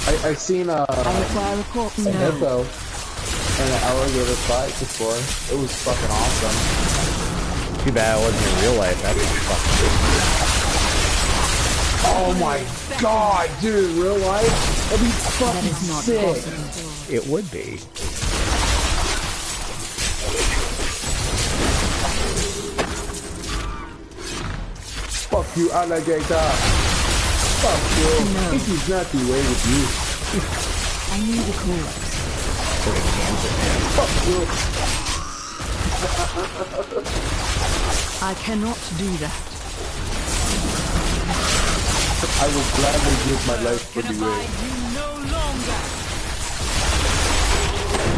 I seen I require a corpse. an hippo and an alligator fight before. It was fucking awesome. Too bad it wasn't in real life. That's fucking. Oh my god, dude! In real life, that'd be fucking sick. Possible. It would be. Fuck you, alligator. Fuck you. No. This is not the way with you. I need a corpse. Fuck you. I cannot do that. I will gladly give my life for the way.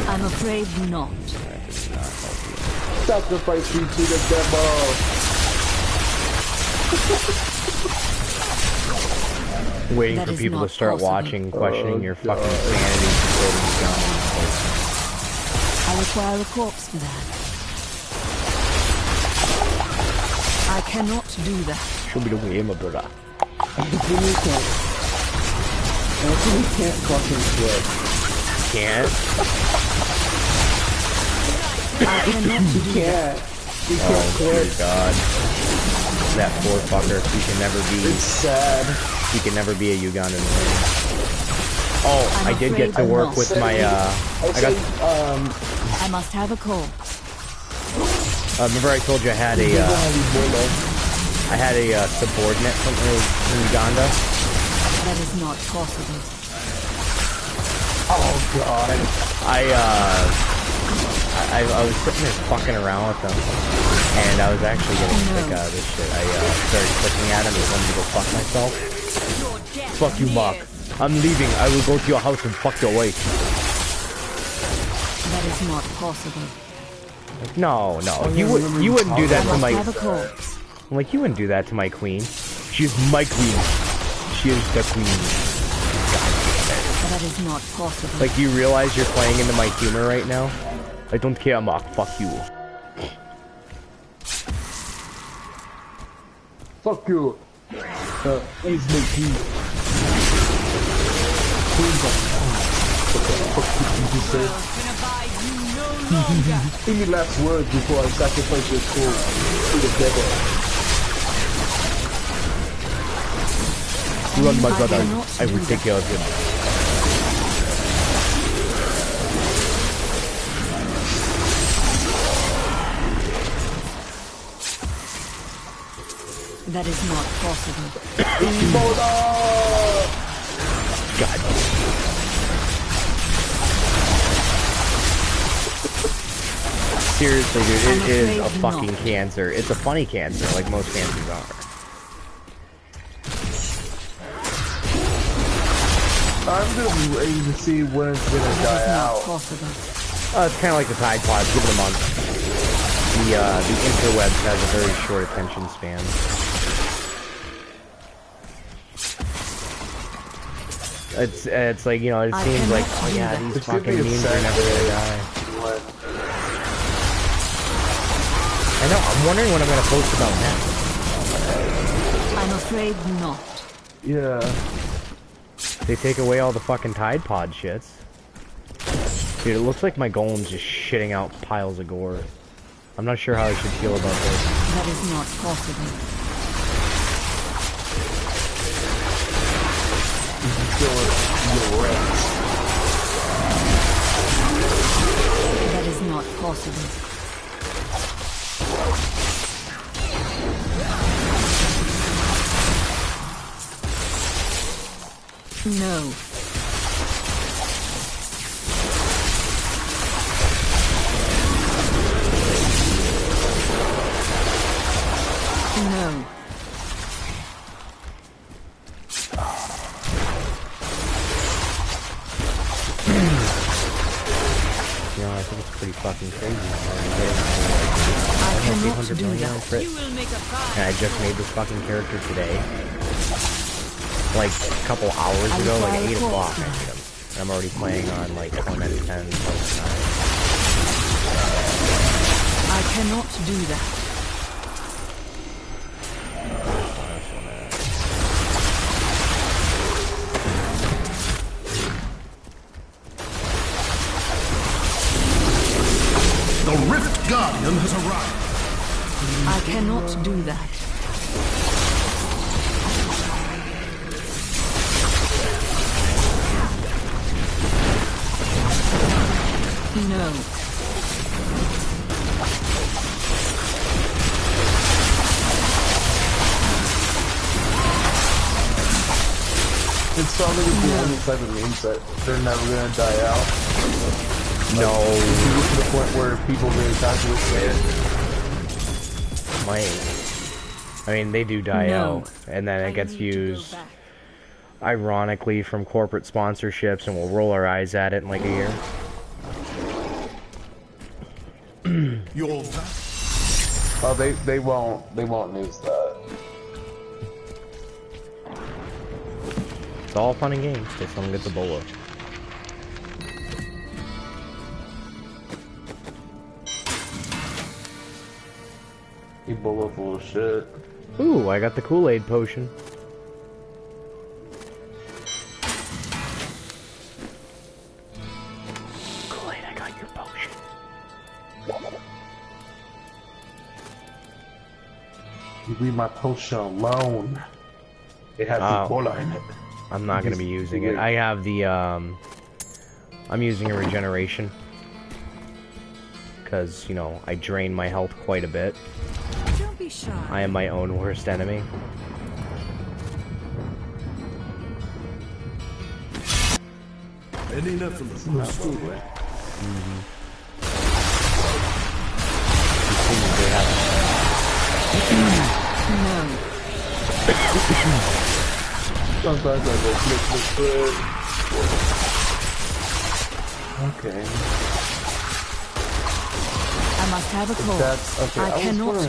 I'm afraid not. Sacrifice me to the devil. Waiting That for is people not to start possible. watching, questioning your fucking sanity for quoting you down. I require a corpse for that. I cannot do that. Show me the way, my brother. Anthony can't fucking quit. Can't? I cannot do He that. can't. He can't Oh, dear quit. God. That poor fucker. He can never be. It's sad. He can never be a Ugandan. Oh, I'm I did get to afraid work not. with my. I must have a corpse. Remember I told you I had a. I had a subordinate from Uganda. That is not possible. Oh god. I was sitting there fucking around with him, and I was actually getting sick out of this shit. I started clicking at him and wanted to go fuck myself. Fuck you, Mark. I'm leaving. I will go to your house and fuck your wife. That is not possible. No, you wouldn't do that I to must my. have a corpse. I'm like, you wouldn't do that to my queen. She's my queen. She is the queen. God damn it. That is not possible. Like, do you realize you're playing into my humor right now? I don't care, Mark. Fuck you. Fuck you. He's my king. Any last words before I sacrifice your soul to the devil? Run, my brother. I will take care of him. That is not possible. God. Seriously, dude, it is a fucking cancer. It's a funny cancer, like most cancers are. I'm just waiting to see when it's gonna That die is not out. possible. It's kind of like the Tide Pods. Give it a month. The interwebs has a very short attention span. It's like, you know, it seems like, oh yeah, these fucking memes are never gonna die. I know, I'm wondering what I'm gonna post about next. I'm afraid not. Yeah. They take away all the fucking Tide Pod shits. Dude, it looks like my golem's just shitting out piles of gore. I'm not sure how I should feel about this. That is not possible. That is not possible. No. No. You know, I think it's pretty fucking crazy. I cannot do that. And I just made this fucking character today. Like a couple hours ago, like 8 o'clock I made him. And I'm already playing on like 1 out of 10, 9. I cannot do that. Guardian has arrived. I cannot do that. No. It's probably the only type of memes that they're never gonna die out. No. If you get to the point where people really calculate it. I mean, they do die No. out, and then it gets used, ironically, from corporate sponsorships, and we'll roll our eyes at it in like a year. You're back. Oh, they won't news that. It's all fun and games till someone gets a bolo. Ebola full of shit. Ooh, I got the Kool-Aid potion. Kool-Aid, I got your potion. You leave my potion alone. It has Ebola in it. I'm not gonna be using it. I have the, I'm using a regeneration. Because, you know, I drain my health quite a bit. Don't be shy. I am my own worst enemy. Any Nephilim close to it. No. Sometimes I go click. Okay. I must have a call. That's okay. I cannot do that.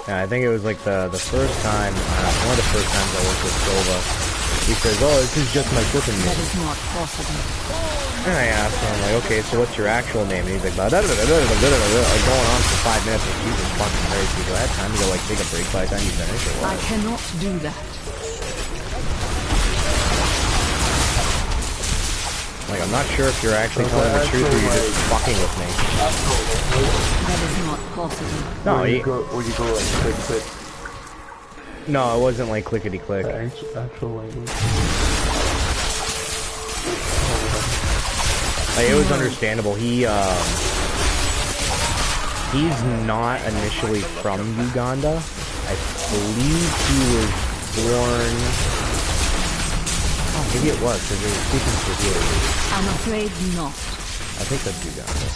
Yeah, I think it was like the first time, one of the first times I worked with Silva. He says, "Oh, this is just my flipping That name." is not possible. And I asked him, I'm like, "Okay, so what's your actual name?" And he's like, like going on for 5 minutes. Like, Jesus fucking Christ, do I have time to go like take a break by the time you finish or what? I cannot do that. Like, I'm not sure if you're actually telling the truth or you're just fucking with me. That is not possible. No, Where you go like click. No, it wasn't like clickety click. Actual language. Like, it was understandable. He's not initially from Uganda. I believe he was born. Oh, maybe it was because they were speaking Swahili. I'm afraid not. I think that's Uganda.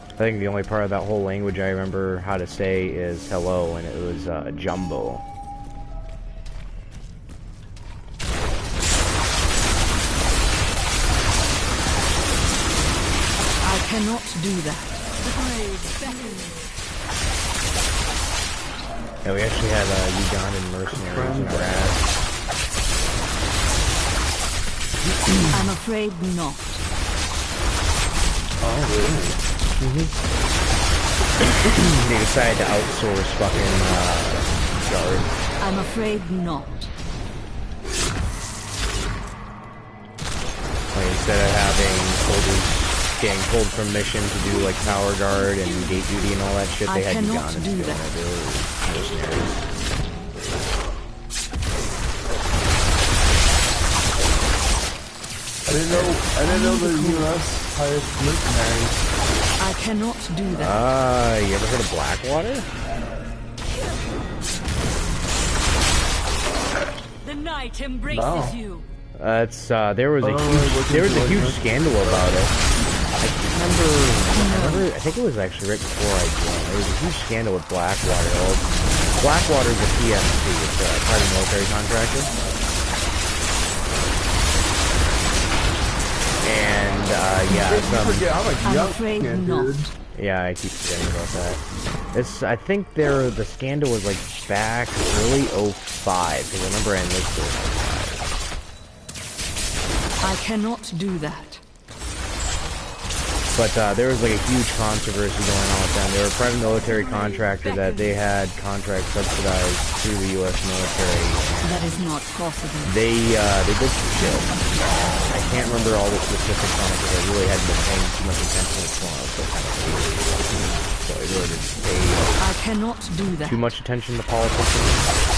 I think the only part of that whole language I remember how to say is hello, and it was jumbo. I cannot do that. The grave beckons. Yeah, we actually had Ugandan mercenaries in our ass. I'm afraid not. Oh really? They decided to outsource fucking guard. I'm afraid not. Like, instead of having soldiers getting pulled from mission to do like power guard and gate duty and all that shit, they had cannot Ugandans do doing that. it. They were mercenaries. I didn't know the U.S. hired mercenaries. I cannot do that. You ever heard of Blackwater? The night embraces you. It's there was a huge scandal about it. I remember. I think it was actually right before I joined. There was a huge scandal with Blackwater. Well, Blackwater's a PMC. It's a private military contractor. And yeah, I'm afraid not. dude. Yeah, I keep forgetting about that. I think the scandal was like back early 05, because I remember I enlisted in 05. I cannot do that. But there was like a huge controversy going on with them. They were a private military contractor that they had contracts subsidized through the U.S. military. That is not possible. They did some shit. I can't remember all the specifics on it because I really hadn't been paying too much attention to it. So I really didn't pay I cannot do that. too much attention to politics.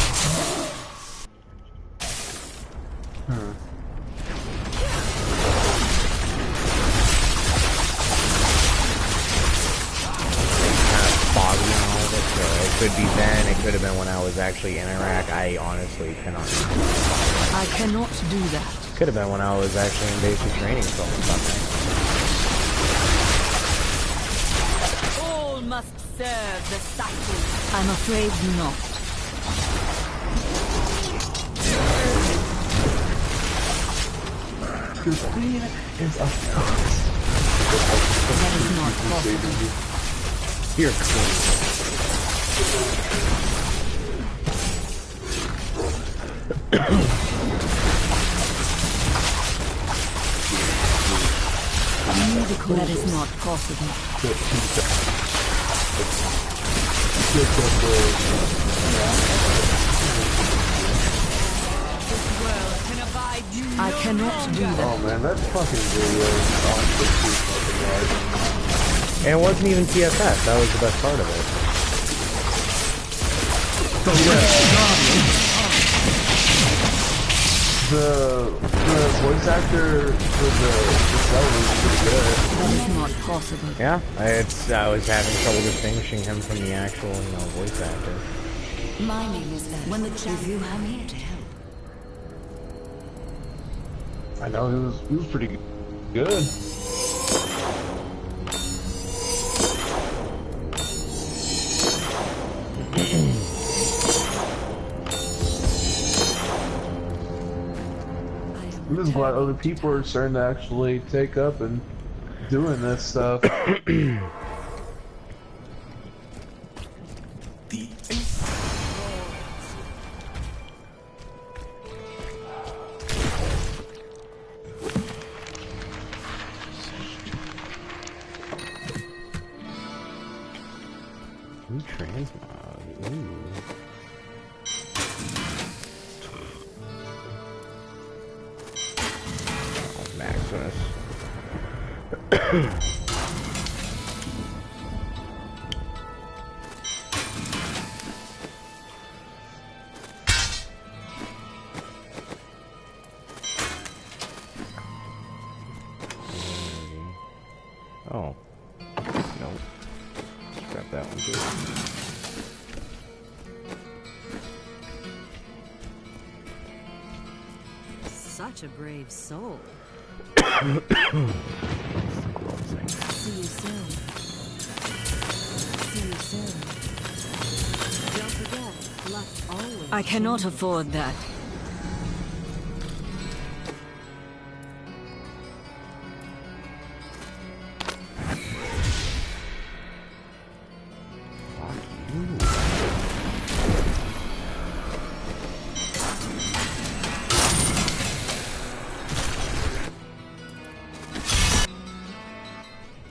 Could be then, it could have been when I was actually in Iraq. I honestly cannot. I cannot do that. Could have been when I was actually in basic training for something. All must serve the cycle. I'm afraid not. Christine is a That is not possible. You're cool. That is not possible. I cannot do that. Oh man, that fucking video is honestly too fucking large. And it wasn't even TFS. That was the best part of it. The voice actor for the show was pretty good. That is not possible. Yeah, I was having trouble distinguishing him from the actual, voice actor. My name is Ben. When the champion, I'm here to help. I know he was pretty good. I'm just glad other people are starting to actually take up and doing this stuff. New transmog. Ooh. Maximus. Oh. Nope. Scrap that one too. Such a brave soul. See you soon. See you soon. Don't forget, luck always. I cannot afford that.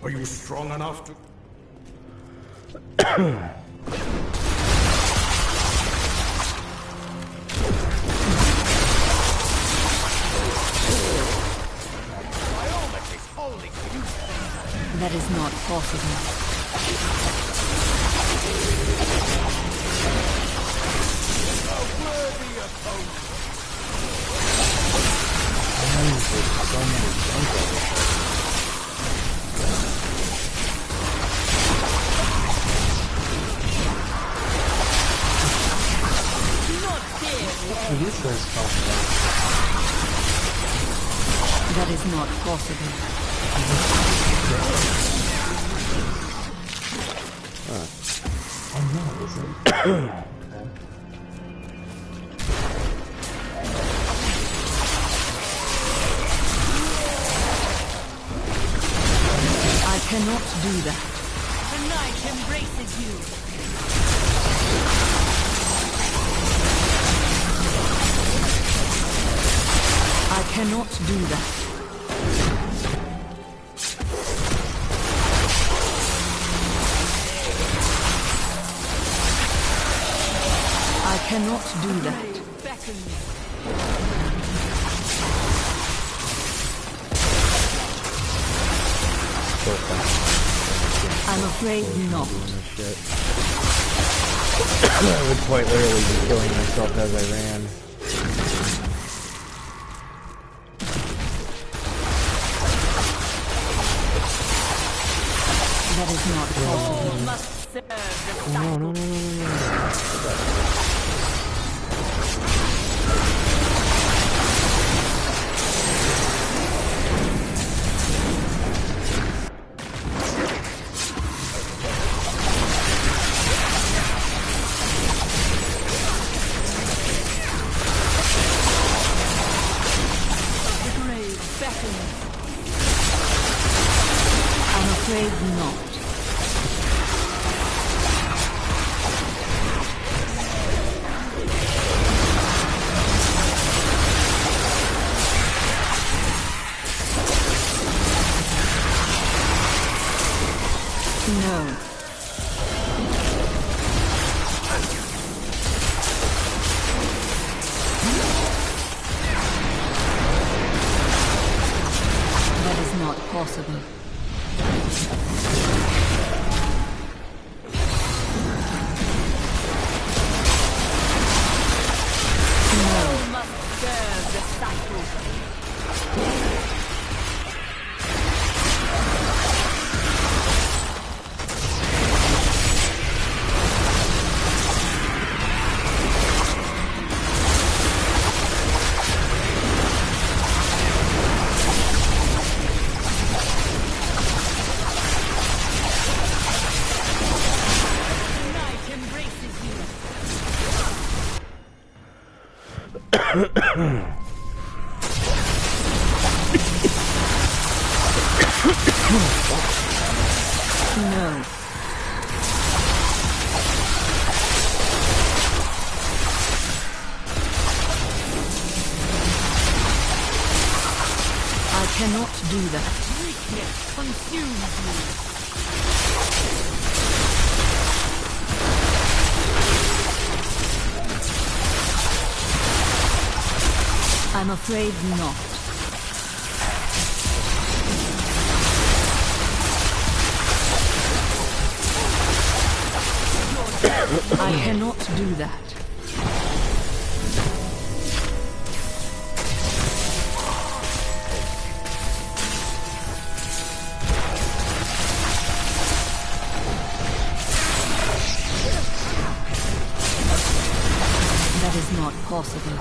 Are you strong enough to... That is not possible. Where these guys come from? That is not possible. Oh no, it isn't. I cannot do that. The night embraces you. I cannot do that. cannot do that. I'm afraid not. I would quite literally be killing myself as I ran. That is not possible. Must serve the cycle. No. Cannot do that. Weakness consumes me. I'm afraid not. I cannot do that. Not possible.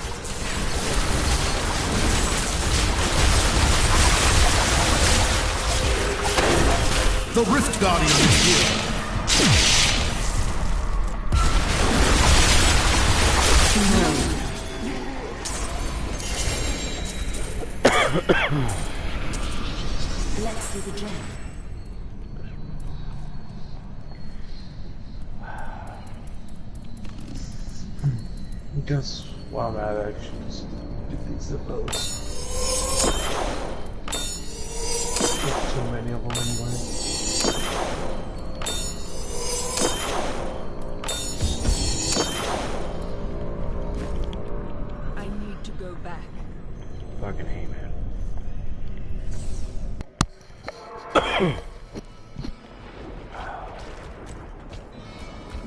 The Rift Guardian is here. Let's see the gem. Just while I'm at it, I should just defeat the boats. There's too many of them anyway. I need to go back. Fucking hate, man.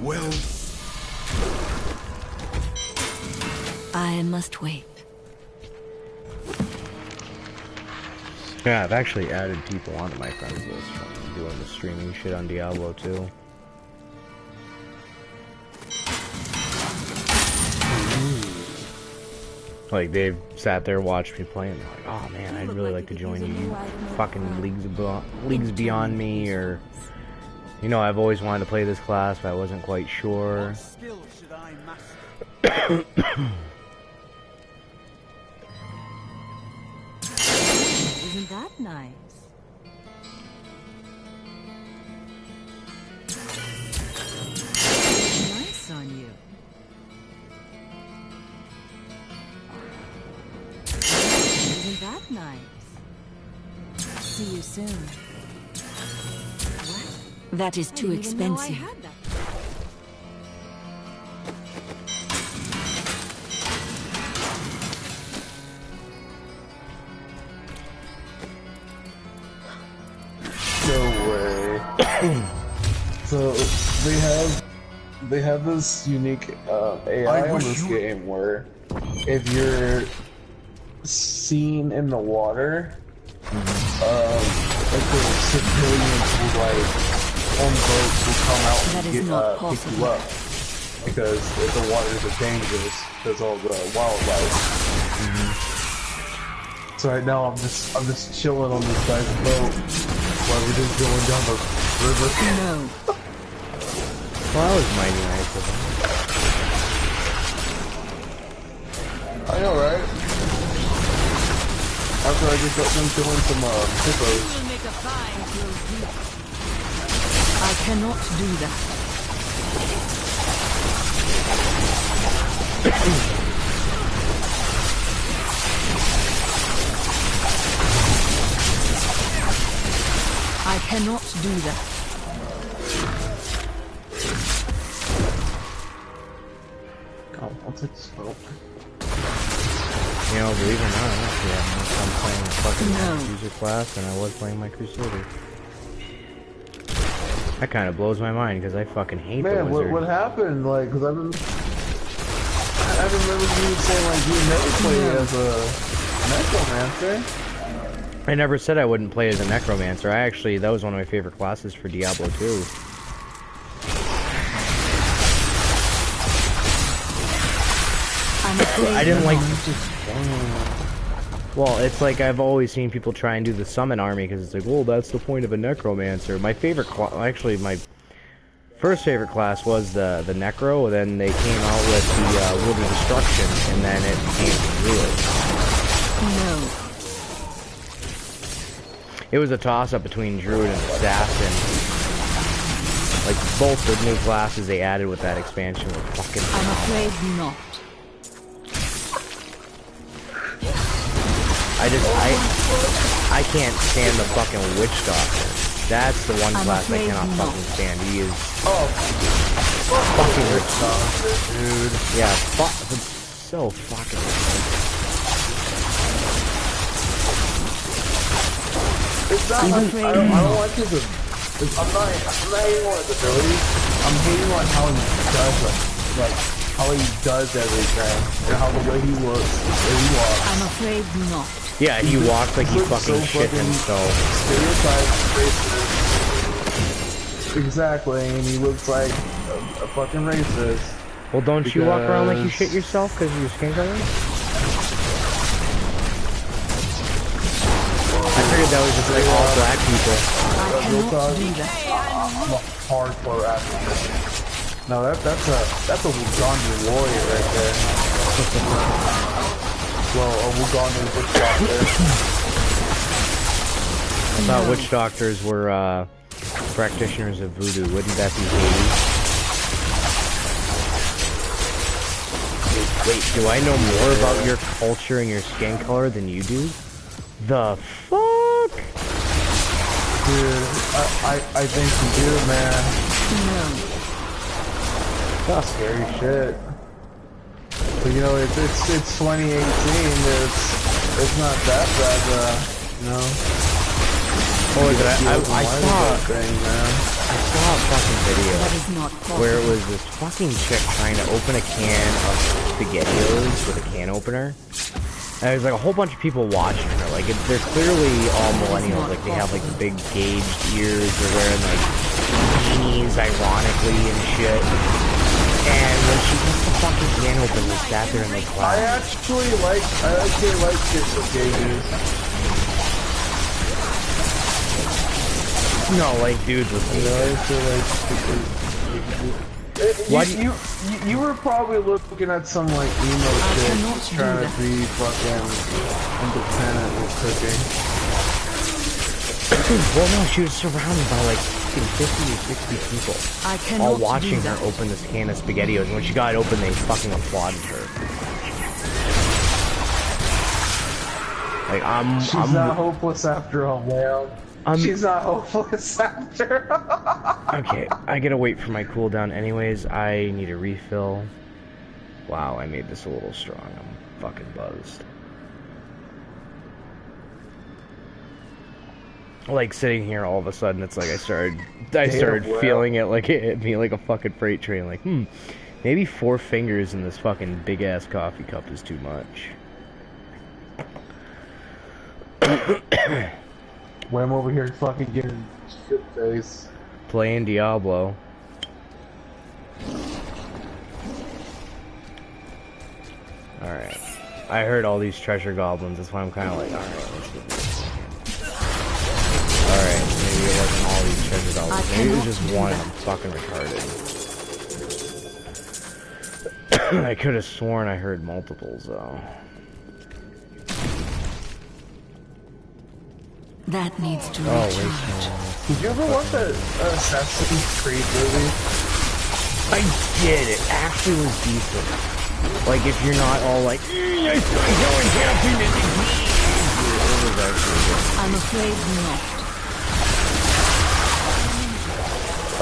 Well, I must wait. Yeah, I've actually added people onto my friends list from doing the streaming shit on Diablo too. Like, they've sat there, watched me play, and they're like, oh man, I'd really like to join you. Fucking leagues beyond me, or, you know, I've always wanted to play this class, but I wasn't quite sure. What skill should I master? Isn't that nice? Nice on you. Isn't that nice? See you soon. What? That is too expensive. they have this unique AI on this game where if you're seen in the water, like the civilians will like on boats will come out and pick you up because the waters are dangerous because all the wildlife. So right now I'm just chilling on this guy's boat while we're just going down the river. No. Well, that was mighty nice of him. I know, right? After I just got them killing some hippos. You will make a fine close. I cannot do that. I cannot do that. Oh, I'll take the smoke. You know, believe it or not, I'm actually having more fun playing fucking user class than I was playing my Crusader. That kind of blows my mind because I fucking hate the wizard. Man, what happened? Like, because I remember you saying like you never played as a necromancer. I never said I wouldn't play as a necromancer. That was one of my favorite classes for Diablo 2. I didn't like. Well, it's like I've always seen people try and do the summon army because it's like, well, that's the point of a necromancer. My favorite, my first favorite class was the necro. And then they came out with the Wood of Destruction, and then it became druid. No. It was a toss-up between druid and assassin. Like both the new classes they added with that expansion were fucking. I'm afraid not. I can't stand the fucking witch doctor. That's the one class I cannot fucking stand. He is fucking witch doctor, dude. Yeah, it's so fucking. It's not. I don't like his. I'm not hating on his abilities. I'm hating on how he does it. Like how he does everything and how the way he looks, the way he walks. I'm afraid not. Yeah, he walks like he fucking shit himself. Stereotyped racist. Exactly, and he looks like a fucking racist. Well, don't you walk around like you shit yourself because of your skin color? I figured that was just like all black people. I'm a hardcore activist. No, that's a Wugandan warrior right there. Well, a Wugandan witch doctor. I thought witch doctors were practitioners of voodoo. Wouldn't that be Hades? Wait, do I know more about your culture and your skin color than you do? The fuck? Dude, I think you do, man. No. That's scary shit. But you know, it's 2018. It's not that bad, you know. Oh, I saw a fucking video where it was this fucking chick trying to open a can of SpaghettiOs with a can opener. And there's like a whole bunch of people watching her. Like they're clearly all millennials. Like they have like the big gauged ears. They're wearing like beanies, ironically and shit. And when she gets the fucking can open, we sat there and like laughed. I actually like kids with gauges. No, like dudes with you were probably looking at some like emo shit trying to be fucking independent with cooking. Well, no, she was surrounded by like fucking 50 or 60 people, all watching her open this can of SpaghettiOs. And when she got it open, they fucking applauded her. Like She's not hopeless after all, man. She's not hopeless after. Okay, I gotta wait for my cooldown anyways. I need a refill. Wow, I made this a little strong. I'm fucking buzzed. like sitting here all of a sudden, it's like I started feeling it like it hit me like a fucking freight train. Like, maybe 4 fingers in this fucking big ass coffee cup is too much. When I'm over here fucking getting shit face. Playing Diablo. Alright. I heard all these treasure goblins, that's why I'm kind of like, alright, let's get this. Alright, maybe it wasn't all these treasure goblins. Maybe it was just one and I'm fucking retarded. I could have sworn I heard multiples, though. That needs to recharge. Did you ever watch that Assassin's Creed movie? I did. It actually was decent. Like, if you're not all like, I saw going camping in the game. It was actually good. I'm afraid not.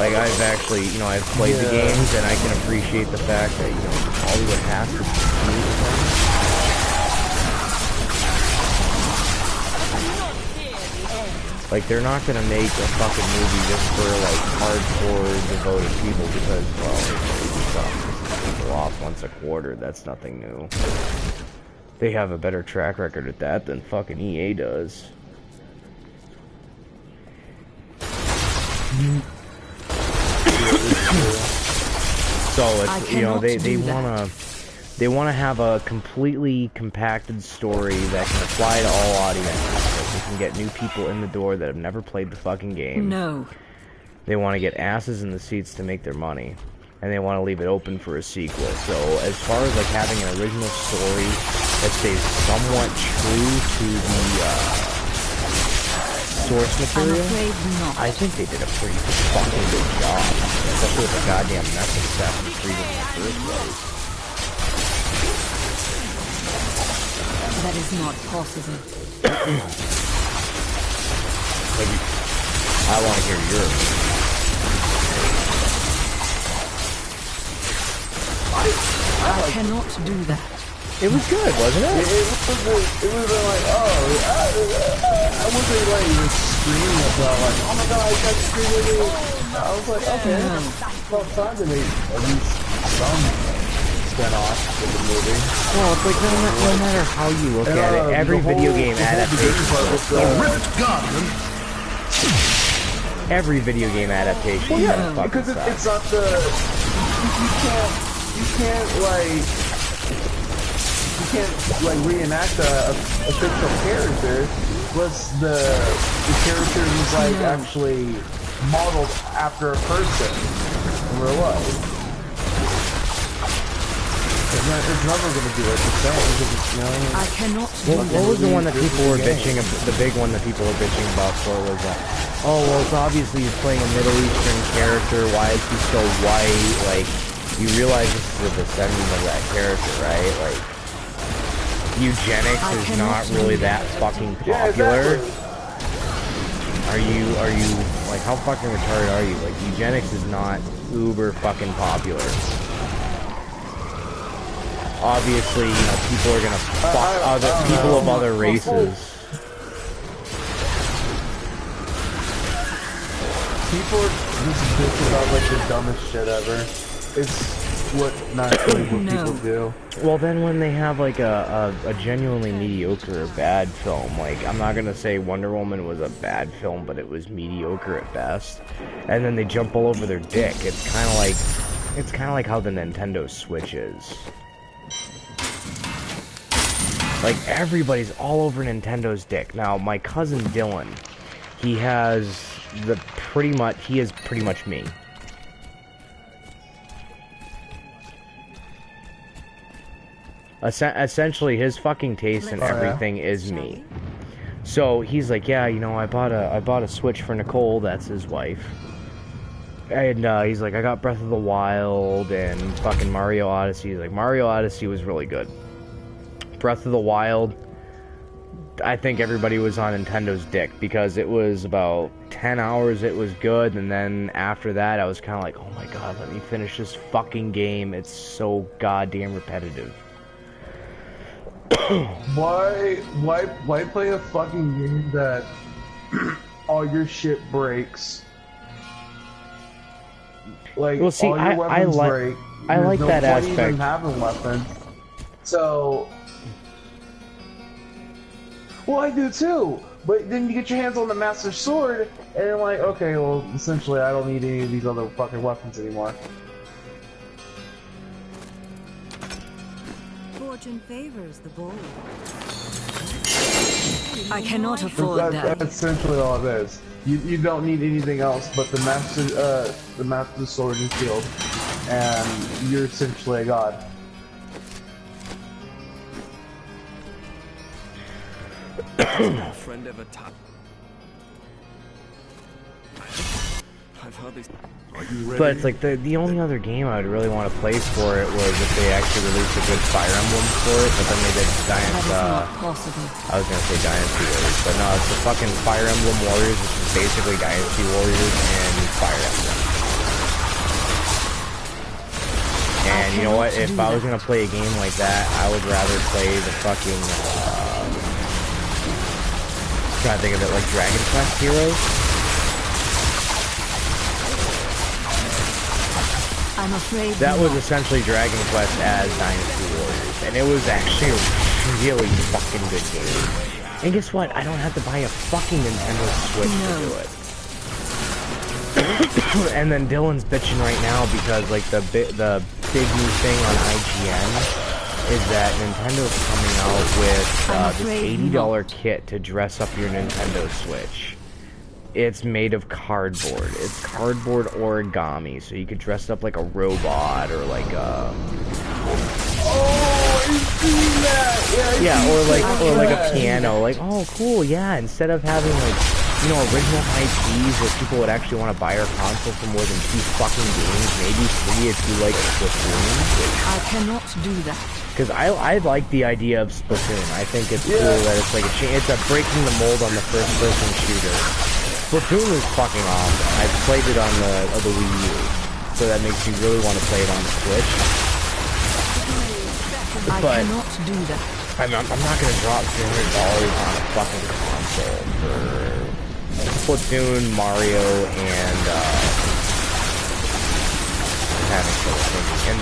Like, I've actually, you know, I've played the games, and I can appreciate the fact that, you know, Hollywood has to do like, they're not gonna make a fucking movie just for, like, hardcore devoted people because, well, people off once a quarter. That's nothing new. They have a better track record at that than fucking EA does. So it's, you know, they wanna have a completely compacted story that can apply to all audiences. They can get new people in the door that have never played the fucking game. No. They want to get asses in the seats to make their money. And they want to leave it open for a sequel. So as far as like having an original story that stays somewhat true to the source material, I think they did a pretty fucking good job. Especially with the goddamn mess of Assassin's Creed in the first place. That is not possible. Maybe I want to hear yours. I cannot do that. It was good, wasn't it? It was like, I wasn't like even screaming about like, oh my god, I got screaming. I was like, okay, well, it's time to make at least some spin-off of the movie. Well, it's like no matter how you look at it, every video game adaptation. Every video game adaptation. Well, yeah, because it's not the you can't like reenact a fictional character unless the character is like actually modeled after a person in real life. It's never going to do it the same because it's, you know, I cannot. What was the one that people were bitching? The big one that people were bitching about for was oh well, it's obviously he's playing a Middle Eastern character. Why is he so white? Like, you realize this is a descendant of that character, right? Like, eugenics is not really that fucking popular. Are you like, how fucking retarded are you? Like, eugenics is not uber fucking popular. Obviously, you know, people are gonna fuck other people of other races. People are just bitching about like the dumbest shit ever. It's what naturally what people do. Well, then when they have like a genuinely mediocre or bad film, like, I'm not gonna say Wonder Woman was a bad film, but it was mediocre at best, and then they jump all over their dick. It's kind of like how the Nintendo Switch is. Like, everybody's all over Nintendo's dick. Now, my cousin Dylan, he is pretty much me. Essentially, his fucking taste and everything is me. So he's like, yeah, you know, I bought a Switch for Nicole, that's his wife. And he's like, I got Breath of the Wild and fucking Mario Odyssey. He's like, Mario Odyssey was really good. Breath of the Wild, I think everybody was on Nintendo's dick because it was about 10 hours, it was good, and then after that I was kind of like, oh my god, let me finish this fucking game, it's so goddamn repetitive. Why play a fucking game that all your shit breaks. Like, well, see, all your weapons break. I like no that point aspect. even having weapons. So, well, I do too. But then you get your hands on the Master Sword, and you're like, okay, well, essentially, I don't need any of these other fucking weapons anymore. Fortune favors the bold. I cannot afford that. That's essentially all it is. You don't need anything else but the Master Sword and Shield, and you're essentially a god. Friend ever I've heard these. But it's like the only other game I would really want to play for it was if they actually released a good Fire Emblem for it, but then they did Giant, I was gonna say Dynasty Warriors, but no, it's the fucking Fire Emblem Warriors, which is basically Dynasty Warriors and Fire Emblem. And you know what, if I was gonna play a game like that, I would rather play the fucking, trying to think of it, like Dragon Quest Heroes. I'm afraid that was essentially Dragon Quest as Dynasty Warriors, and it was actually a really fucking good game. And guess what? I don't have to buy a fucking Nintendo Switch to do it. And then Dylan's bitching right now because like the big new thing on IGN is that Nintendo's coming out with this $80 kit to dress up your Nintendo Switch. It's made of cardboard. It's cardboard origami, so you could dress up like a robot or like a... Oh, I've seen that! Yeah, or like a piano. Like, oh, cool, yeah. Instead of having like, you know, original IPs where people would actually want to buy our console for more than 2 fucking games, maybe 3 if you like Splatoon. I cannot do that. Because I like the idea of Splatoon. I think it's cool that it's like it's a breaking the mold on the first-person shooter. Splatoon is fucking awesome. I've played it on the Wii U, so that makes me really want to play it on the Switch. I cannot do that. I'm not gonna drop $300 on a fucking console for Splatoon, Mario, and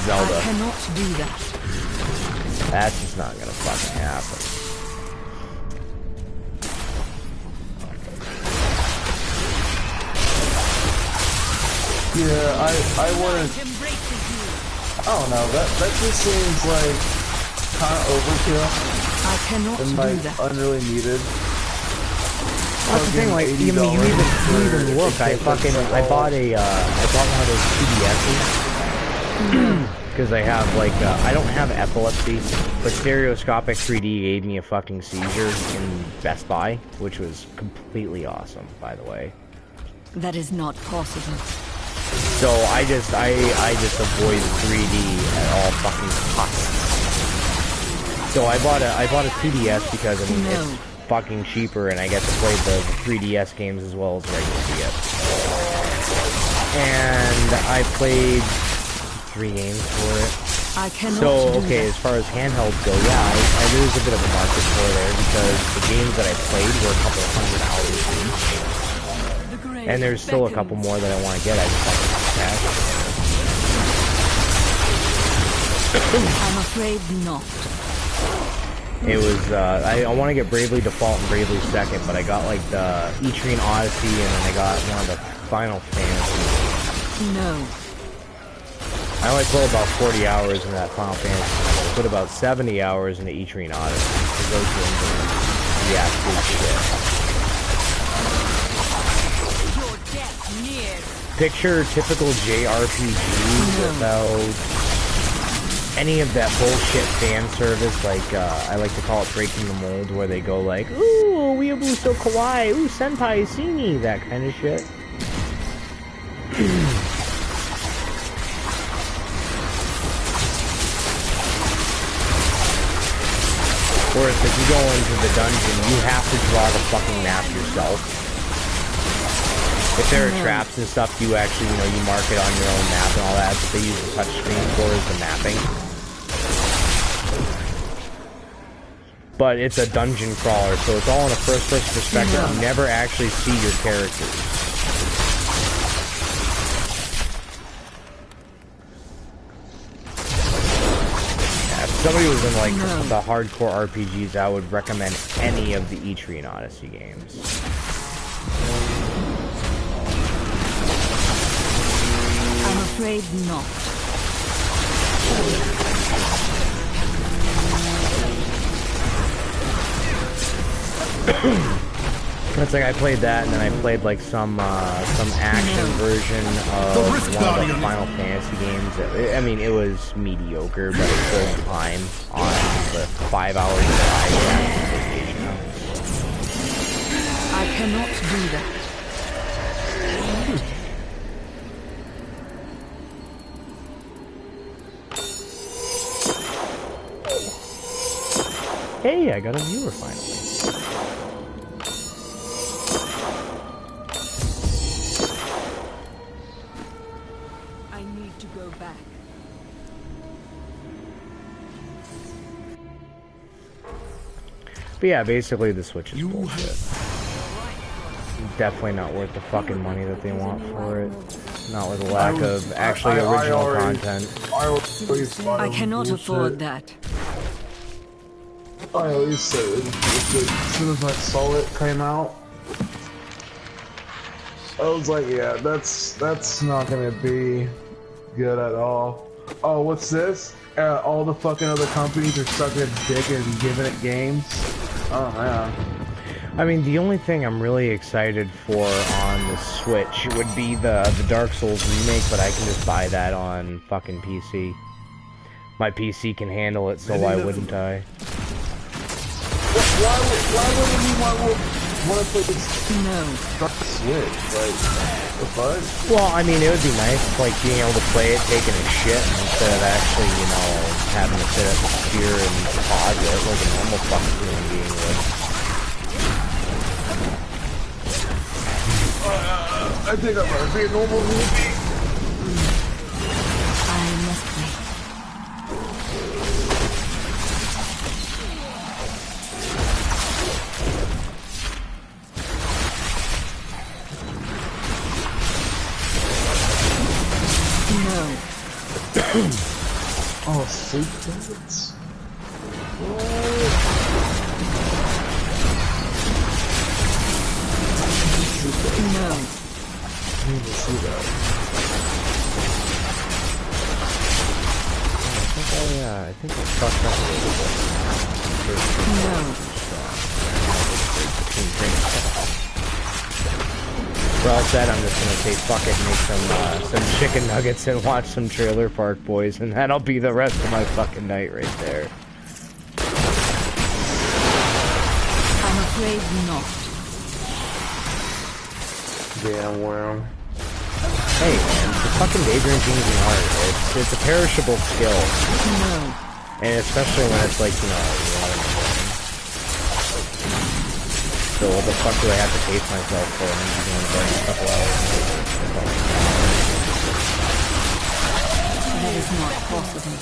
Zelda. I cannot do that. That's just not gonna fucking happen. Yeah, I wouldn't. I don't know. That just seems like kind of overkill. I cannot and like unreally needed. That's the thing. Like you even look. I bought one of those 2DSs because I have like I don't have epilepsy, but stereoscopic 3D gave me a fucking seizure in Best Buy, which was completely awesome, by the way. That is not possible. So I just avoid 3D at all fucking costs. So I bought a 2DS because I mean it's fucking cheaper and I get to play the 3DS games as well as regular DS. And I played 3 games for it. I cannot so okay, as far as handhelds go, yeah, there's a bit of a market for there because the games that I played were a couple of $100 each. And there's still a couple more that I want to get. I just have to cash. I'm afraid not. It was, I want to get Bravely Default and Bravely Second, but I got like the Etrian Odyssey and then I got one of the Final Fantasy. No. I only put about 40 hours in that Final Fantasy. I put about 70 hours into Etrian Odyssey. Because those games are the absolute shit. Picture typical JRPG without any of that bullshit fan service, like, I like to call it breaking the mold, where they go like, ooh, weeaboo so kawaii, ooh, senpai see me, that kind of shit. Whereas if you go into the dungeon, you have to draw the fucking map yourself. If there are traps and stuff, you actually, you know, you mark it on your own map and all that, but they use the touchscreen for is the mapping. but it's a dungeon crawler, so it's all in a first-person perspective. No. You never actually see your characters. Yeah, if somebody was in like the hardcore RPGs, I would recommend any of the Etrian Odyssey games. I'm afraid not. It's like I played that, and then I played like some action version of one of the Final Fantasy games. I mean, it was mediocre, but it filled time on the 5 hours that I had on vacation. I cannot do that. Hey, I got a viewer finally. I need to go back. But yeah, basically the Switch is bullshit. Definitely not worth the fucking money that they want for it. Not with the lack of actually original content. I cannot afford that. I always said it, as soon as I saw it came out, I was like, yeah, that's not gonna be good at all. Oh, what's this? All the fucking other companies are sucking its dick and giving it games. Oh man. I mean, the only thing I'm really excited for on the Switch would be the Dark Souls remake, but I can just buy that on fucking PC. My PC can handle it, so why wouldn't I? Why wouldn't you want to play this Dark Switch? Like, the fuck? Well, I mean, it would be nice, like, being able to play it, taking a shit, instead of actually, you know, having to sit at the computer and pause it like a normal fucking human being would. I think I'm gonna be a normal human being. I must wait. No. Oh, sleep bullets. No. I need to see that. I think I fucked up a little bit. No. For all that, I'm just gonna say fuck it, make some chicken nuggets and watch some Trailer Park Boys, and that'll be the rest of my fucking night right there. I'm afraid not. Damn worm. Hey man, the fucking day drinking isn't hard. It's a perishable skill. No. And especially when it's like, you know, so what the fuck do I have to pace myself for? I'm just going to bed in a couple hours. That is not possible.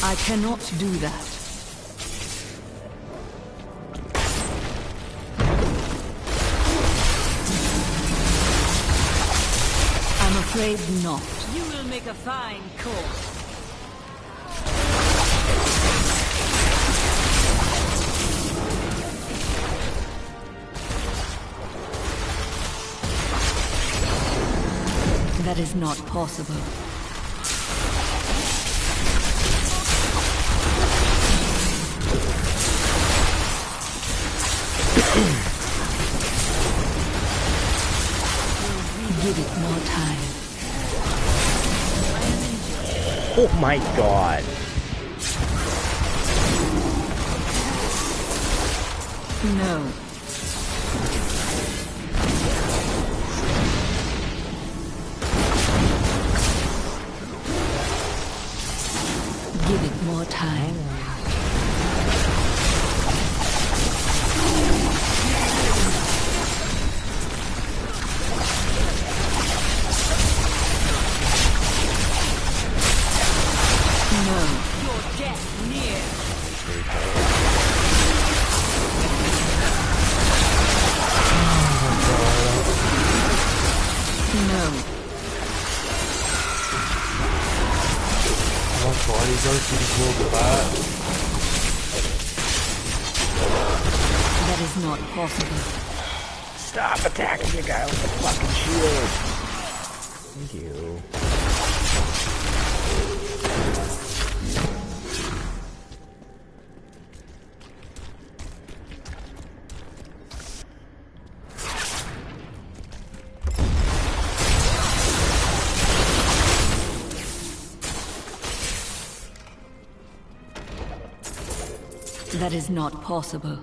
I cannot do that. I'm afraid not. You will make a fine course. That is not possible. Give it more time. Oh my god. No. Give it more time. No. Your death near. No. My body goes to the back. That is not possible. Stop attacking the guy with the fucking shield. Thank you. That is not possible.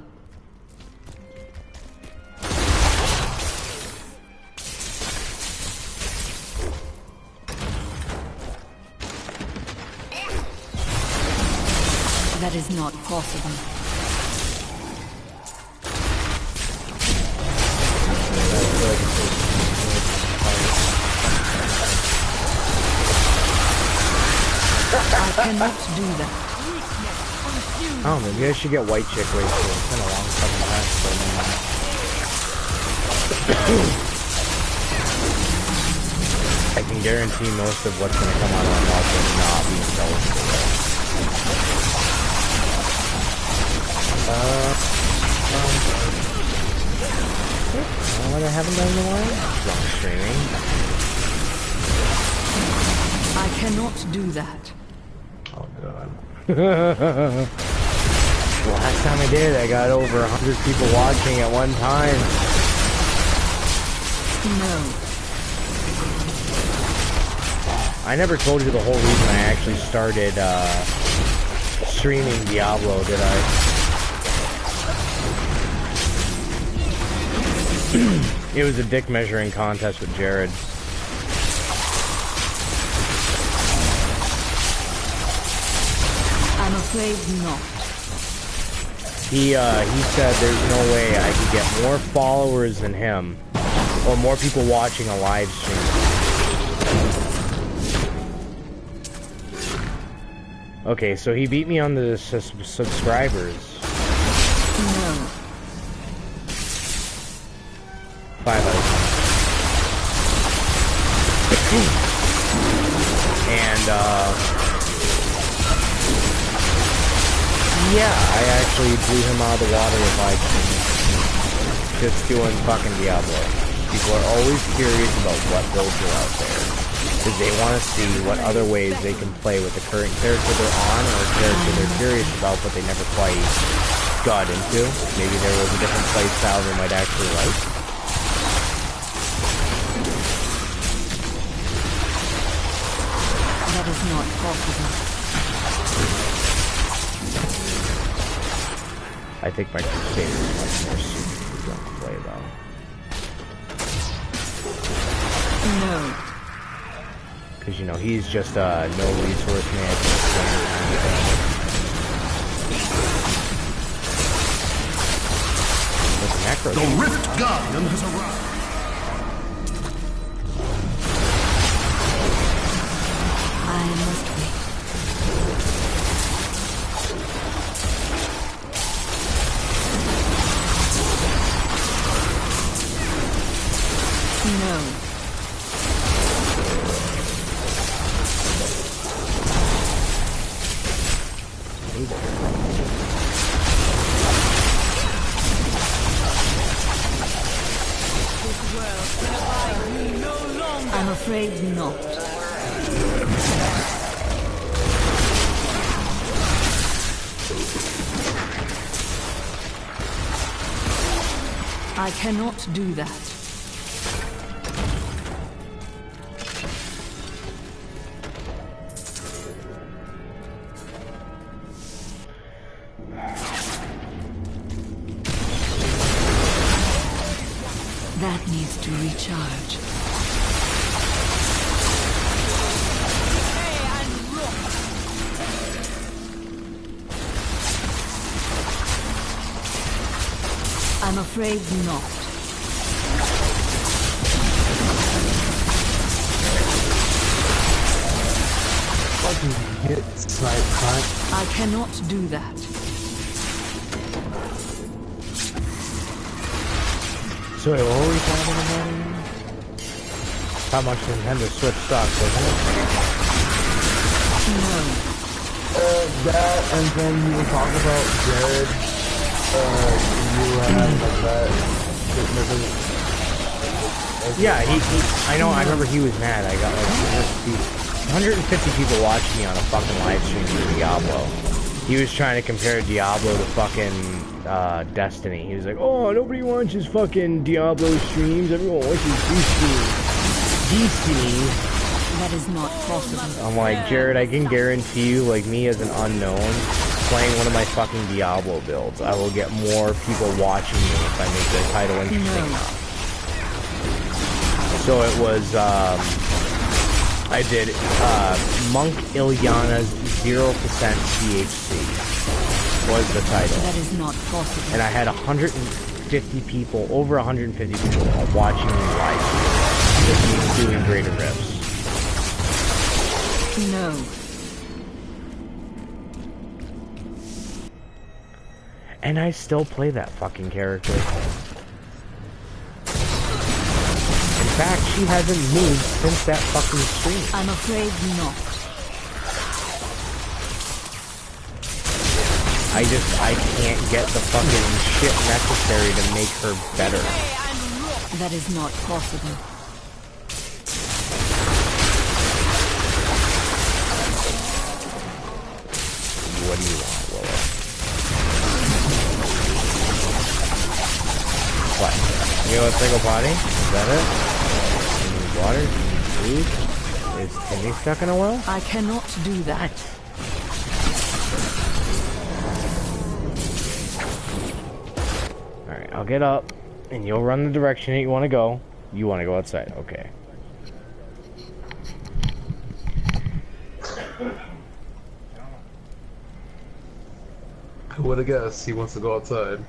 That is not possible. I cannot do that. Oh, maybe I should get white chick race. It's been a long fucking time. I can guarantee most of what's gonna come out of my mouth will not be intelligible. What I haven't done in a while? Long streaming. I cannot do that. Oh god. Last time I did, I got over 100 people watching at one time. No. I never told you the whole reason I actually started streaming Diablo, did I? It was a dick measuring contest with Jared. I'm afraid not. He said there's no way I could get more followers than him, or more people watching a live stream. Okay, so he beat me on the subscribers. No. 5 out of 10. And, yeah, I actually blew him out of the water with live stream. Just doing fucking Diablo. People are always curious about what builds are out there. Because they want to see what other ways they can play with the current character they're on, or a character they're curious about but they never quite got into. Maybe there was a different play style they might actually like. That is not possible. I think my Crusader is much more suited to play though. No. Because, you know, he's just a no resource man. Necro. The Rift Guardian has arrived. I must wait. No. I'm afraid not. I cannot do that. That needs to recharge. I'm afraid not. Fucking get snipe hunt. I cannot do that. So what were we talking about again? How much Nintendo Switch sucks, doesn't it? No. That, and then you were talking about Jared. You had like that. Yeah, I know, I remember he was mad. I got like 150 people watching me on a fucking live stream for Diablo. He was trying to compare Diablo to fucking Destiny. He was like, oh, nobody watches fucking Diablo streams. Everyone watches Destiny. That is not possible. I'm like, Jared, I can guarantee you, like me as an unknown, playing one of my fucking Diablo builds, I will get more people watching me if I make the title interesting enough. So it was, I did, Monk Ilyana's 0% THC was the title. That is not possible. And I had 150 people, over 150 people watching me live with me doing greater riffs. No. And I still play that fucking character. In fact, she hasn't moved since that fucking stream. I'm afraid not. I can't get the fucking shit necessary to make her better. That is not possible. What do you want, Willow? What? You want to go potty? Is that it? You need water? You need food? Is Timmy stuck in a well? I cannot do that. Alright, I'll get up, and you'll run the direction that you want to go. You want to go outside, okay. Who would have guessed he wants to go outside?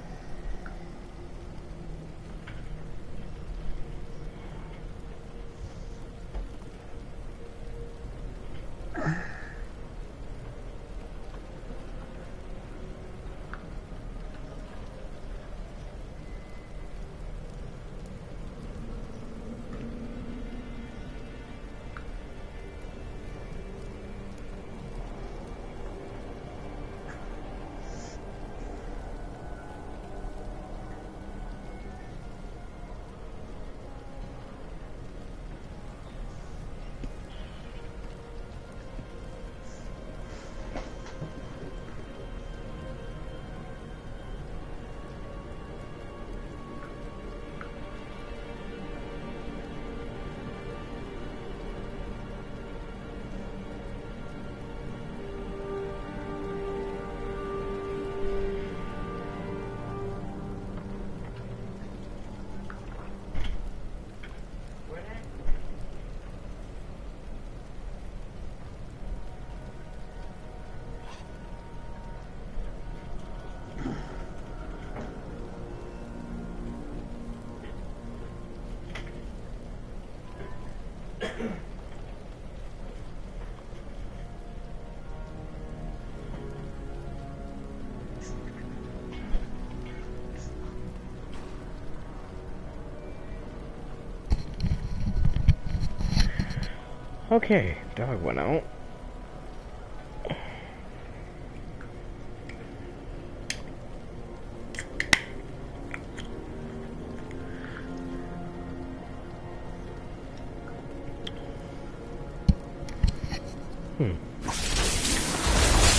Okay, dog went out.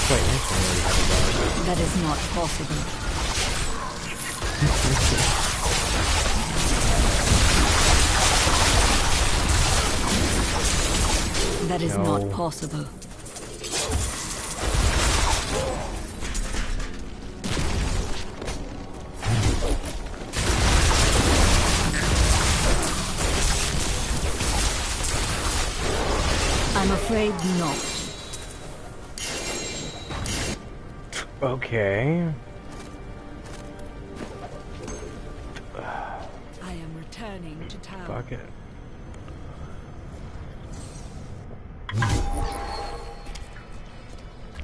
Quite nice when we have a dog. That is not possible. That is not possible. I'm afraid not. Okay. returning to town. Fuck it.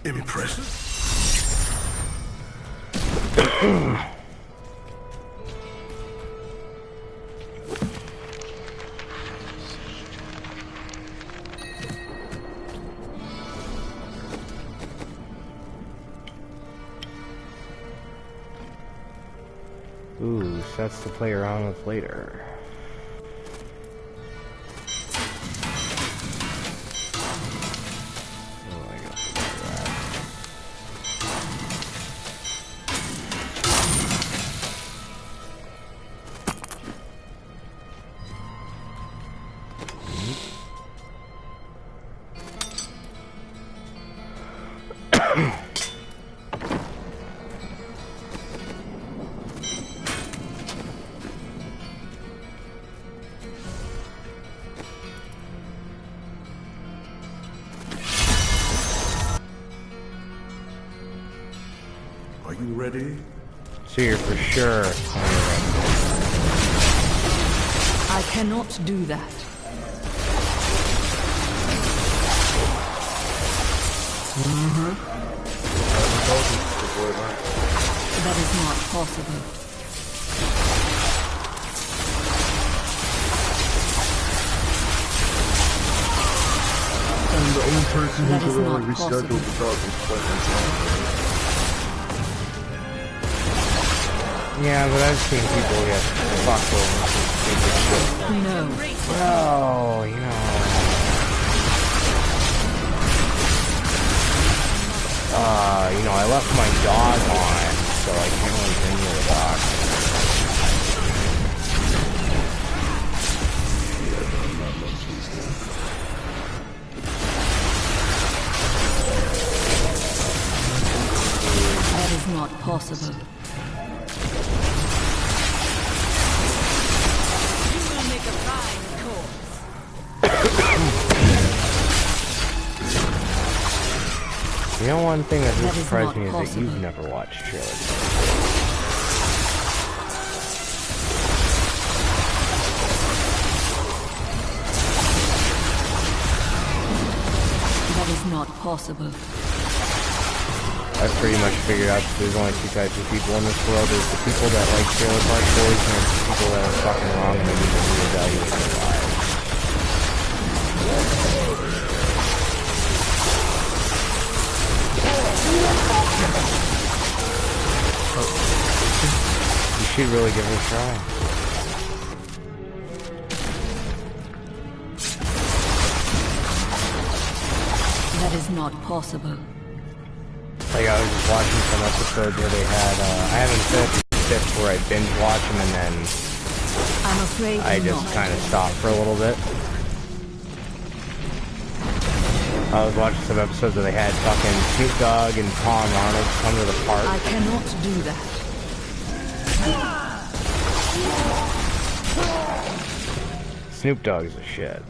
Impressive. Ooh, sets to play around with later. Oh, I guess we'll do that. Are you ready? So you're for sure. I cannot do that. That is not possible. And the only person who That is could really not reschedule possible. the dog is Quentin. Yeah, but I've seen people get fucked over some stupid shit. No. Well, you know. You know, I left my dog on, so I can't really bring you the dog. That is not possible. You will make a fine corpse. You know, one thing that That does is surprise not me is that possible. you've never watched trailers. That is not possible. I've pretty much figured out that there's only two types of people in this world. There's the people that like trailer park boys, and there's the people that are fucking wrong and they need to reevaluate their lives. You should really give it a try. That is not possible. Like, I was just watching some episodes where they had, I haven't finished bits where I binge watch them and then I'm afraid I just not. kind of stopped for a little bit. I was watching some episodes where they had fucking Snoop Dogg and Tom Arnold come to the park. I cannot do that. Snoop Dogg's a shit.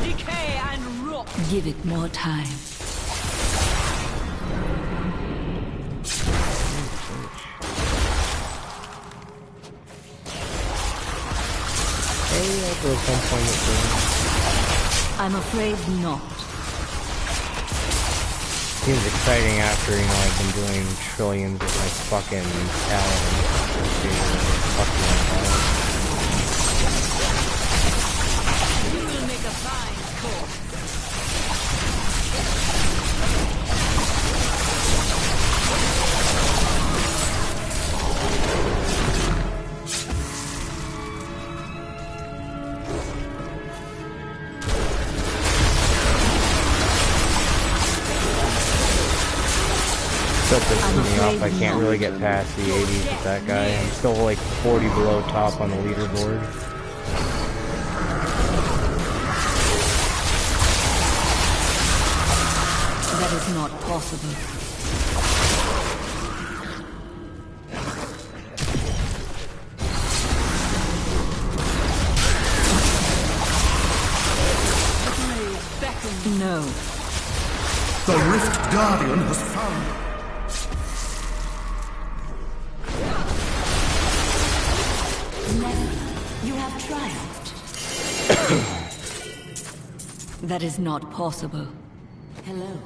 Decay and rot. Give it more time. Maybe I'll go at some point with them. I'm afraid not. Seems exciting after, you know, I've been doing trillions of like fucking You will make a fine corpse. Still pissing me off. I can't really get past the 80s with that guy. I'm still like 40 below top on the leaderboard. That is not possible. No. The Rift Guardian has found them. You have triumphed. That is not possible. Hello.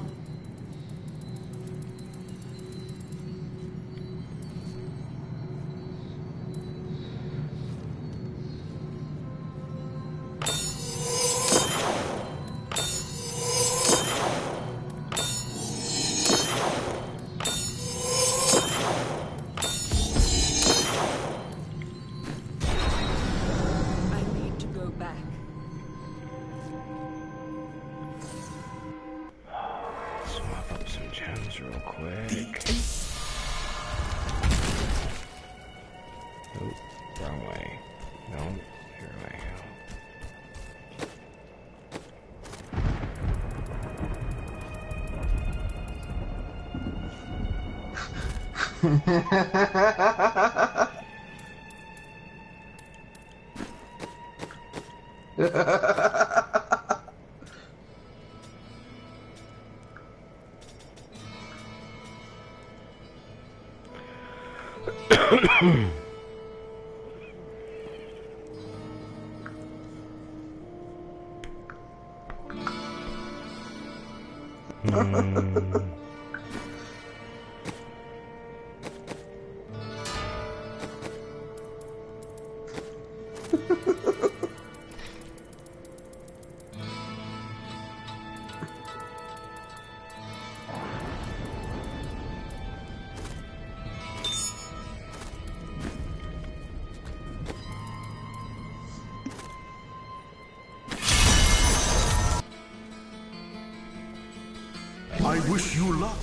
I wish you luck.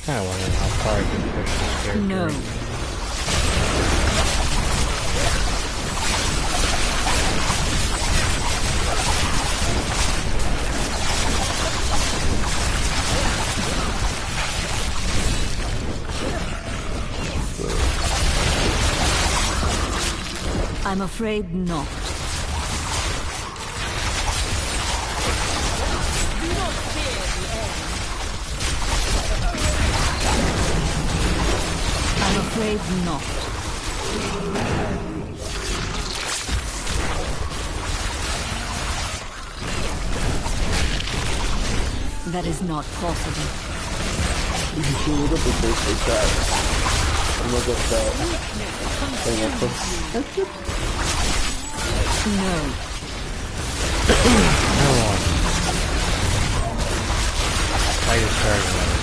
I wonder how far I can push this character. No. I'm afraid not. I'm afraid not. That is not possible. You should look up the basic chat. And look at that. No. I just started another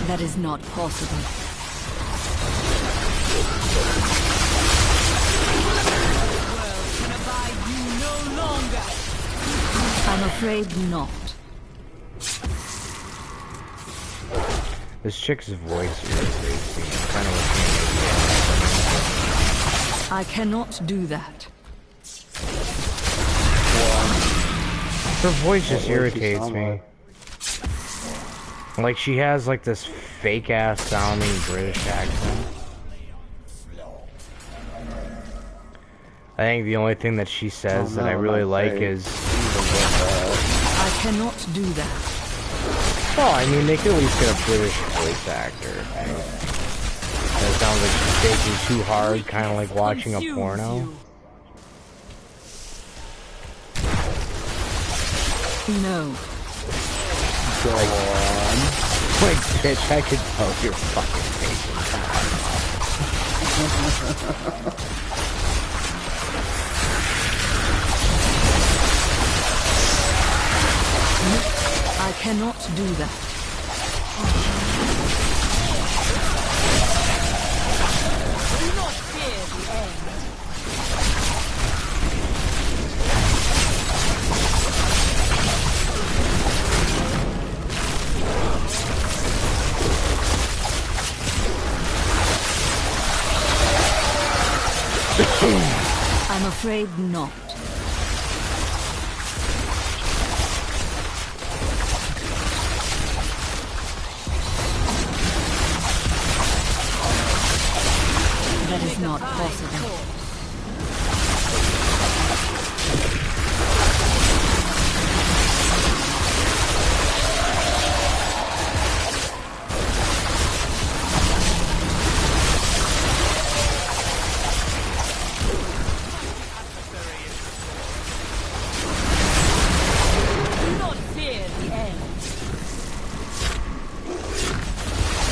That is not possible. I'm afraid not. This chick's voice irritates me. I'm kind of looking I cannot do that. Her voice just irritates me. Like, she has like this fake ass sounding British accent. I think the only thing that she says that I really like is... I cannot do that. Well, I mean, they could at least get a British voice actor. Right? That sounds like she's taking too hard, kind of like watching a porno. No. Go on. Like, bitch, I could tell you're fucking faking I cannot do that. Do not fear the end. I'm afraid not. That is not possible.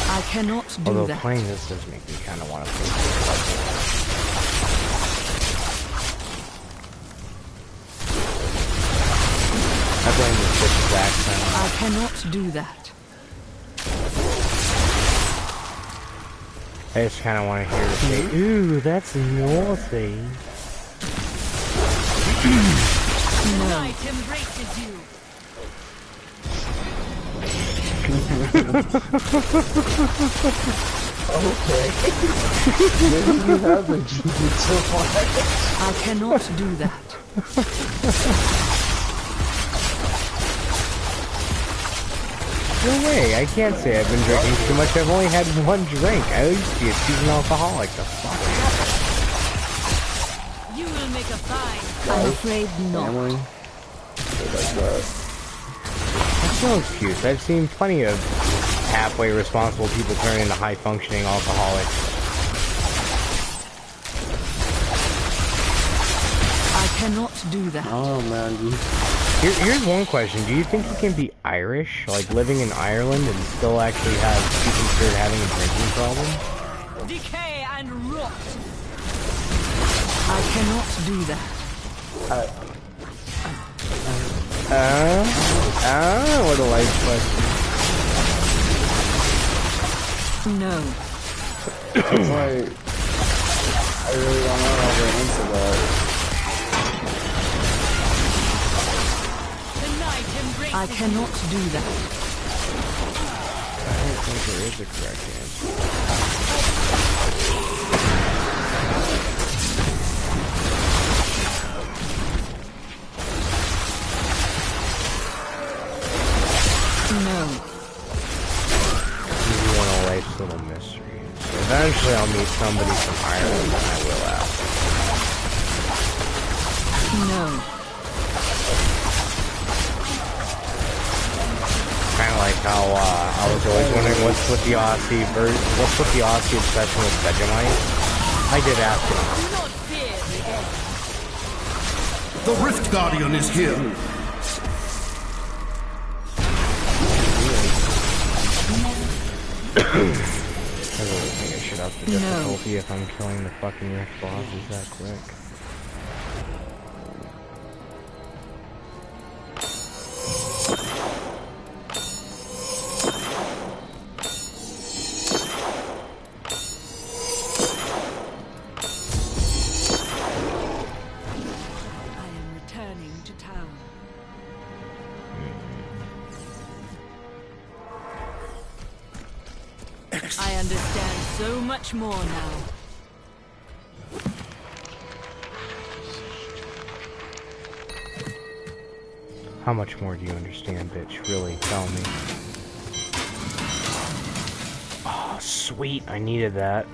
I cannot do Although that. playing this does make me kind of want to play. I blame the bitch's accent. I cannot do that. I just kind of want to hear her say, "Ooh, that's naughty." No. Night embraces you. Okay. Maybe you have a jujutsu flash. I cannot do that. No way, I can't say I've been drinking too much. I've only had one drink. I used to be a seasoned alcoholic. The fuck? You will make a fine. I'm afraid not. Family. Like that. That's no excuse. I've seen plenty of halfway responsible people turn into high-functioning alcoholics. I cannot do that. Oh man, dude. Here's one question. Do you think you can be Irish, like living in Ireland, and still actually be considered having a drinking problem? Decay and rot. I cannot do that. What a life question. No. It's like, I really don't know how to answer that. The night embraces I cannot do that. I don't think there is a correct answer. No. This is one of life's little mysteries. Eventually I'll meet somebody from Ireland and I will ask. No. Kind of like how I was always wondering what's with the Aussie obsession with Vegemite. I did ask him. Do not fear the end. The Rift Guardian is here. I really think I should up the difficulty if I'm killing the fucking Rift bosses that quick. I am returning to town. I understand so much more now. How much more do you understand, bitch? Really, tell me. Oh, sweet. I needed that.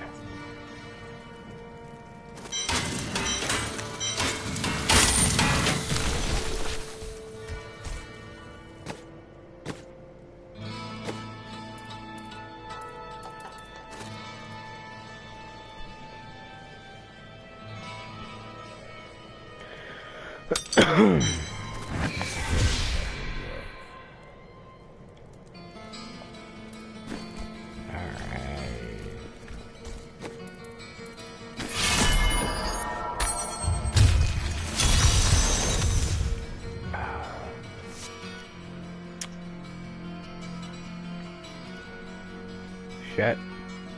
Shit.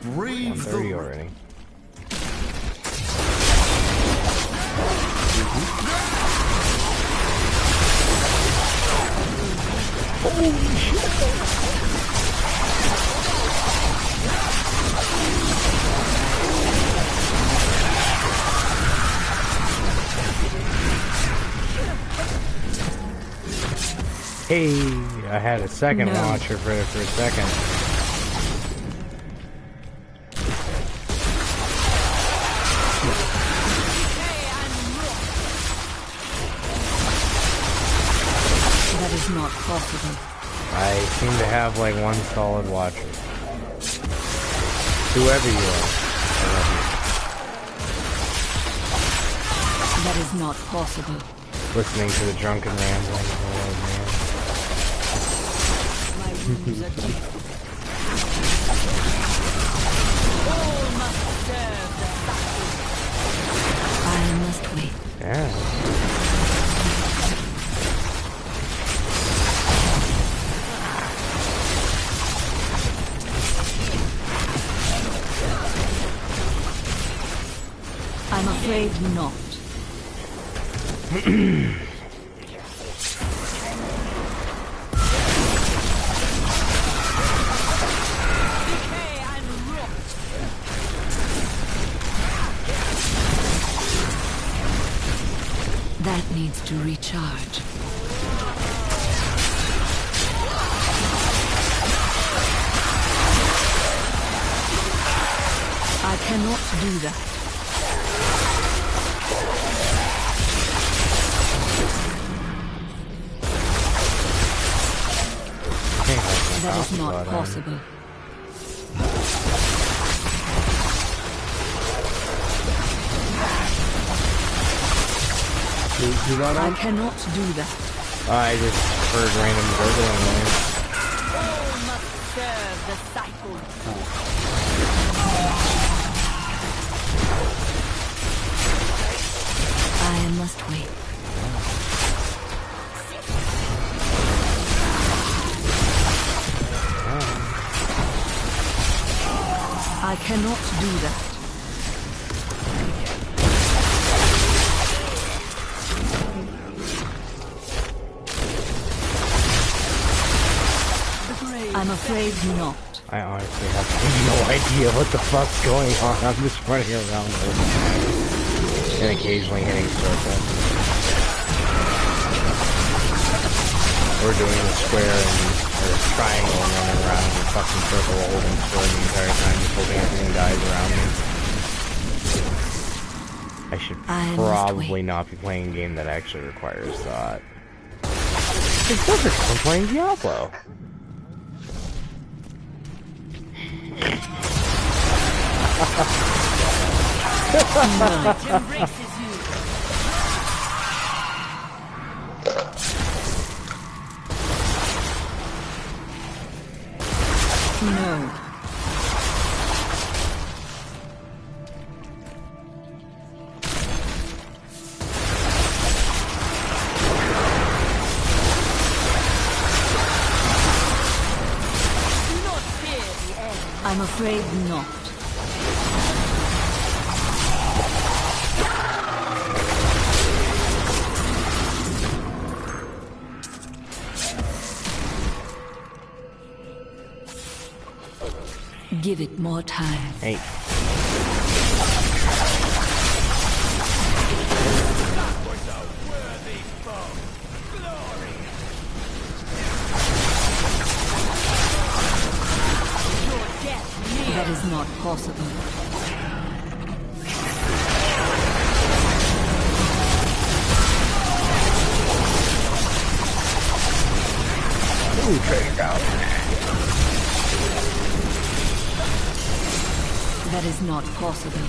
Brave the 1:30 already. Holy shit! Hey, I had a second No. launcher for a second. That is not possible. I seem to have like one solid watcher. Whoever you are, I love That is not possible. you. Listening to the drunken rambling of the old man. My wounds are deep. All must serve the battle. I must wait. Yeah. I'm afraid not. Decay and rot. That needs to recharge. I cannot do that. That is not possible. I cannot do that. I just heard random gurgling noise. All must serve the cycle. I must wait. I cannot do that. I'm afraid not. I honestly have no idea what the fuck's going on. I'm just running around and occasionally hitting circles. We're doing the square or triangle and running around in the fucking circle holding square the entire time, just hoping everything dies around me. I should probably not be playing a game that actually requires thought. It's perfect for playing Diablo. Embraces you. No. Do not fear the end. I'm afraid not. Give it more time. Hey. That is not possible. Ooh, trade out. That is not possible.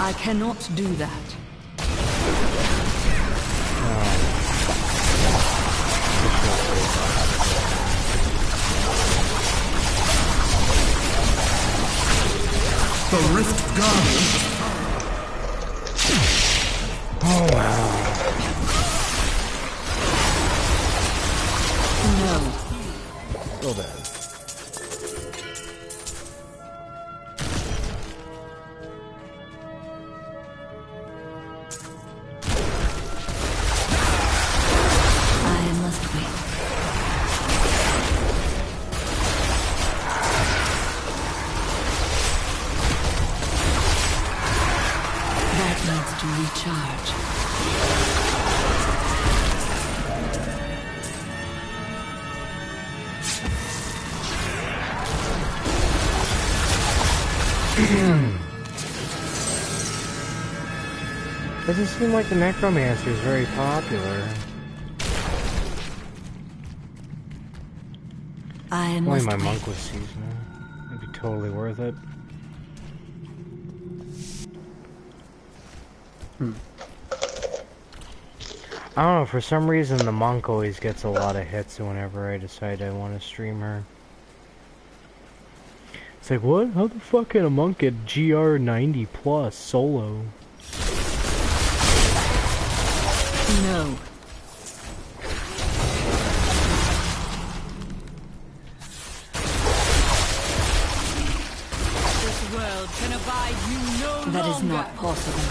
I cannot do that. The Rift Guardian. Oh wow. No. Still dead. I must wait. Doesn't seem like the necromancer is very popular. Only my monk was seasonal. It'd be totally worth it. I don't know, for some reason the monk always gets a lot of hits whenever I decide I want to stream her. It's like, what? How the fuck can a monk get GR 90 plus solo? No. This world can abide you no longer. That is not possible.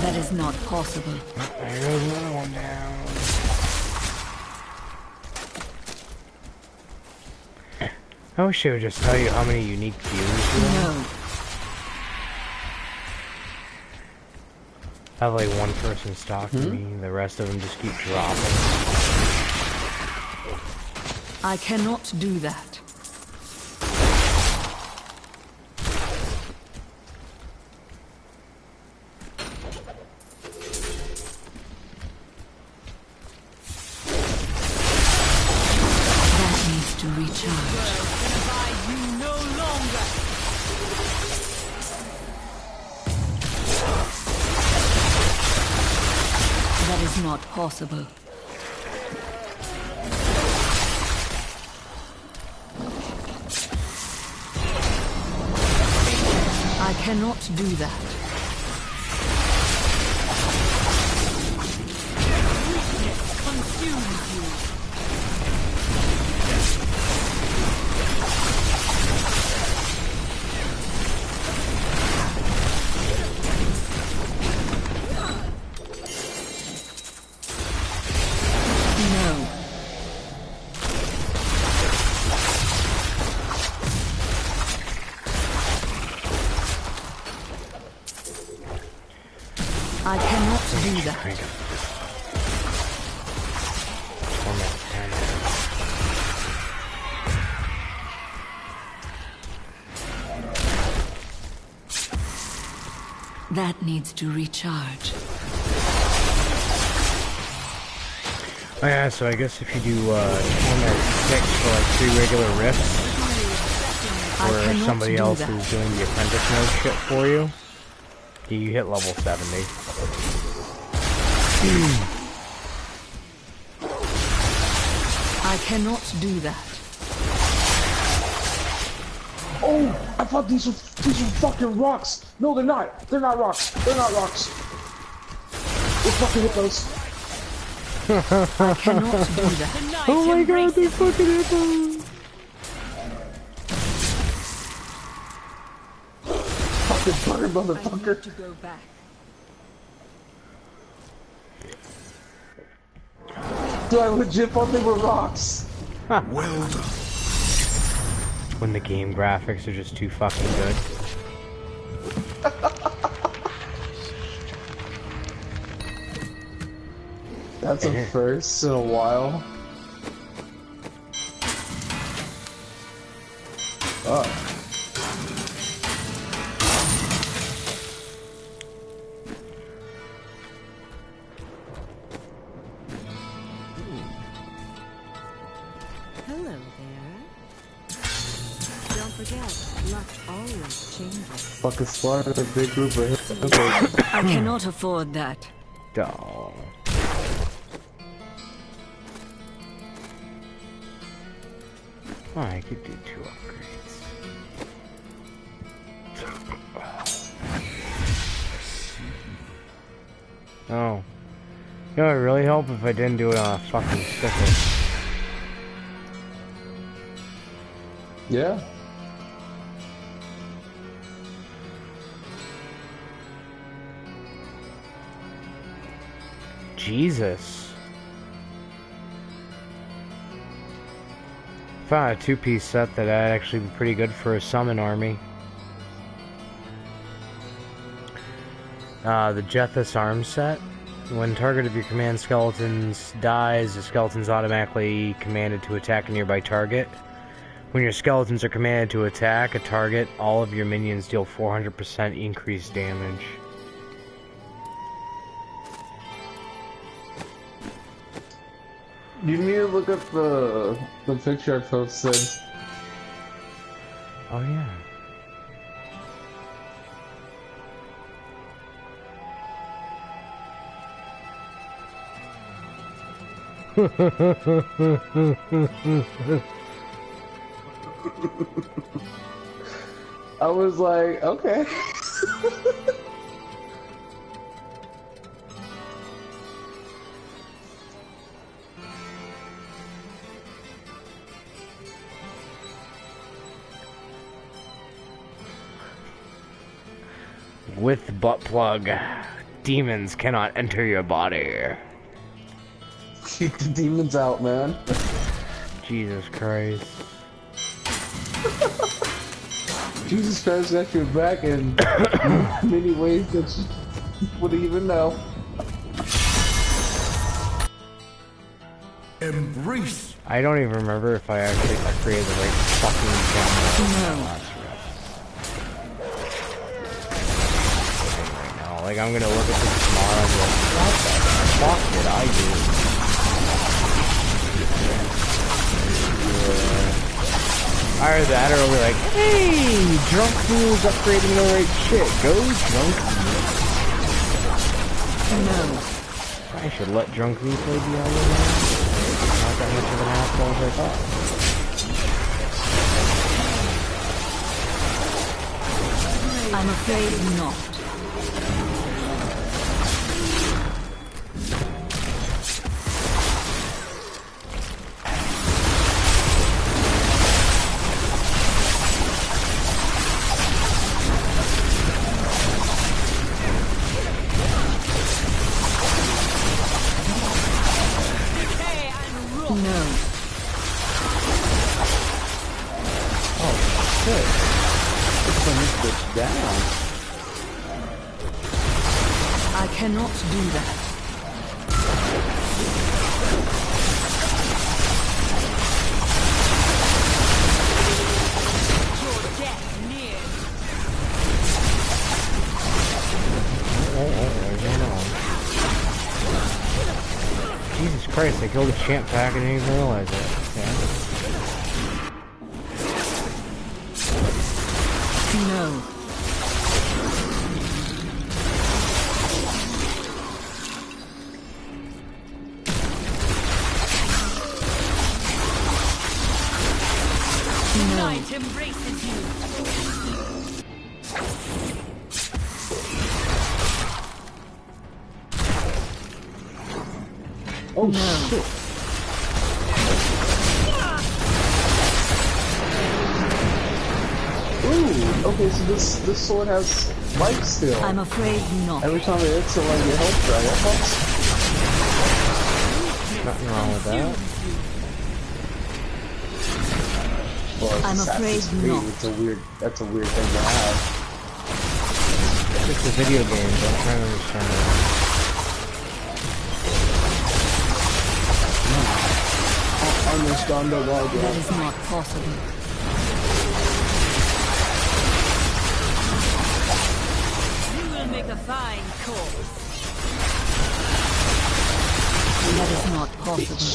That is not possible. There goes another one down. I wish I would just tell you how many unique views you have. No. I have like one person stalking me, the rest of them just keep dropping. I cannot do that. Not possible. I cannot do that. Weakness consumes you. I cannot do that. That needs to recharge. Oh yeah, so I guess if you do torment 6 for like 3 regular rifts, or somebody else is doing the apprentice mode shit for you, you hit level 70. I cannot do that. Oh, I thought these were fucking rocks. No, they're not. They're not rocks. They're not rocks. They fucking hit those. I cannot do that. Oh my god, they fucking hit those. Fucking bugger, motherfucker. I need to go back. Dude, I legit thought they were rocks. Huh. Well done. When the game graphics are just too fucking good. That's a first in a while. Oh. Hello there. Don't forget, luck always changes. Fucking slaughter a big group of hippos. I cannot afford that. Oh. Oh, I could do 2 upgrades. Oh. You know, it would really help if I didn't do it on a fucking sticker. Yeah. Jesus. Found a two-piece set that I'd actually be pretty good for a summon army. The Jethus arm set. When target of your command skeletons dies, the skeleton's automatically commanded to attack a nearby target. When your skeletons are commanded to attack a target, all of your minions deal 400% increased damage. You need to look at the picture I posted. Oh yeah. I was like, okay. With butt plug, demons cannot enter your body. Keep the demons out, man. Jesus Christ. Jesus Christ got your back in many ways that you wouldn't even know. Embrace. I don't even remember if I actually created the right fucking channel. No. Right now. Like, I'm gonna look at this tomorrow and be like, what the fuck did I do? Either that, or I'll be like, hey, Drunk Mule's upgrading the right shit. Go, Drunk Mule. No. I should let Drunk Mule play Diablo now. Not that much of an asshole as I thought. I'm afraid not. I cannot do that. Your death nears. Jesus Christ, I killed a champ pack and didn't even realize it. No. Night embraces you. Oh no. Shit. Ooh, okay, so this sword has life still. I'm afraid not. Every time it hits someone, you health back. Nothing wrong with that. Well, I'm afraid not. That's a weird thing to have. It's a video game, don't try to understand it. Understand that is not possible. You will make a fine corpse. That is not possible.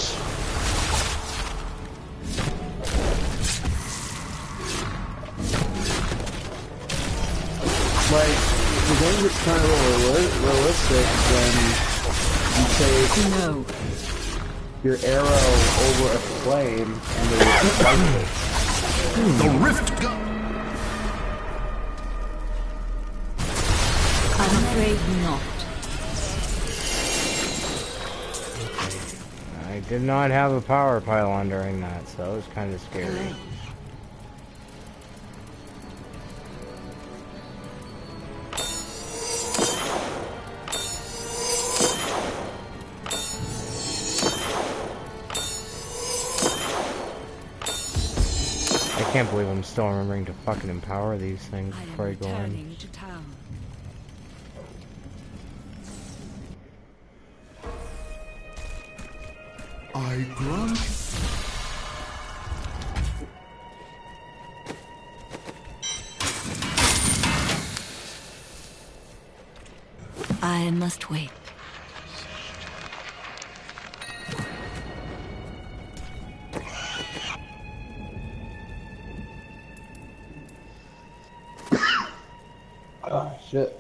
Like, the game gets kind of realistic when you take your arrow over a flame and then you strike it. The rift gun. I'm afraid not. I did not have a power pylon during that, so it was kind of scary. Can't believe I'm still remembering to fucking empower these things before I go in. To town. I grant. I must wait. Oh, shit.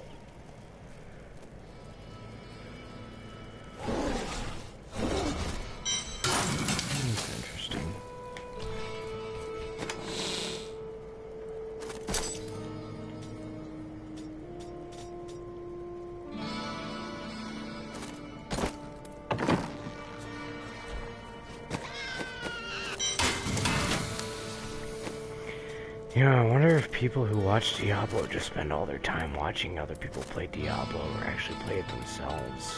That's interesting. Yeah, I wonder if people who watch Diablo just spend all their time watching other people play Diablo or actually play it themselves.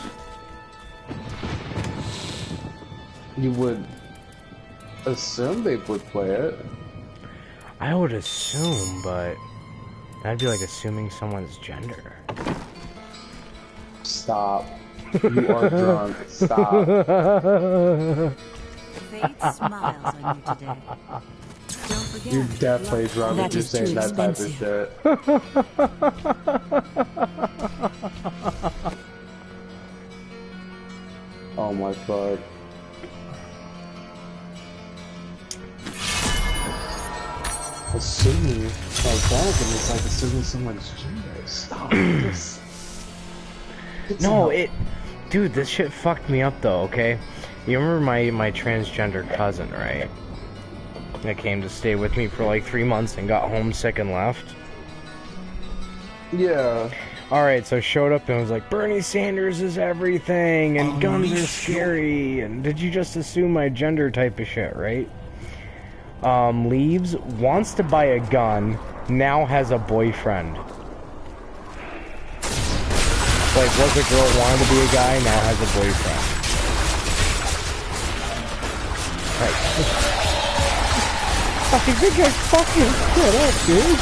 You would assume they would play it. I would assume, but that'd be like assuming someone's gender. Stop. You are drunk. Stop. Fate smiles on you today. Don't forget. You're definitely drunk if you're saying that type of shit. Oh my god. Assuming like that, and it's like assuming someone's gender. Stop this. No, dude, this shit fucked me up though, okay? You remember my transgender cousin, right? That came to stay with me for like 3 months and got homesick and left? Yeah. Alright, so showed up and was like, Bernie Sanders is everything, and guns are scary, and did you just assume my gender type of shit, right? Leaves, wants to buy a gun, now has a boyfriend. Like, was a girl, wanted to be a guy, now has a boyfriend. Like, I think I fucking shit up, dude.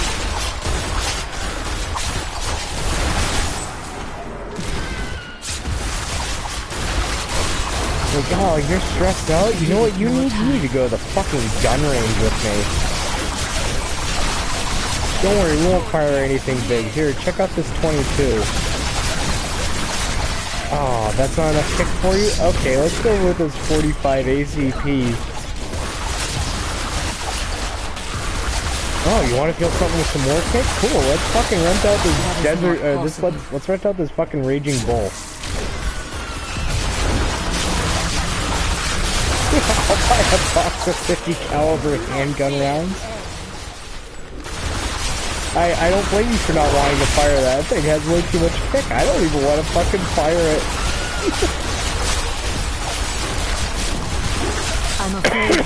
Like, oh, you're stressed out? You know what you need? You need to go to the fucking gun range with me. Don't worry, we won't fire anything big. Here, check out this 22. Oh, that's not enough kick for you? Okay, let's go with this 45 ACP. Oh, you want to feel something with some more kick? Cool, let's fucking rent out this desert, let's rent out this fucking Raging Bull. I'll buy a box of 50 caliber handgun rounds. I don't blame you for not wanting to fire that. That thing has way too much kick. I don't even want to fucking fire it. I'm afraid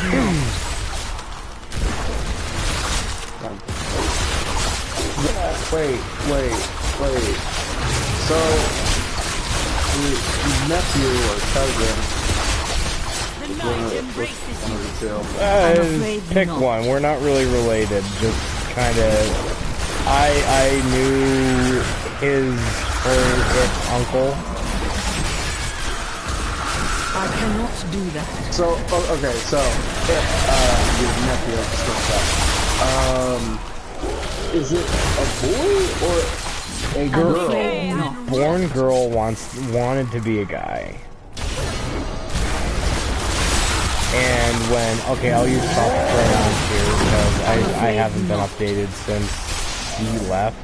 Wait. So, your nephew or cousin, one of the two. Pick one. We're not really related. Just kind of. I knew his uncle. I cannot do that. So, okay, so, your nephew, is it a boy or a girl? Born girl wanted to be a guy. And when, okay, I'll use soft pronouns here because I haven't been updated since he left.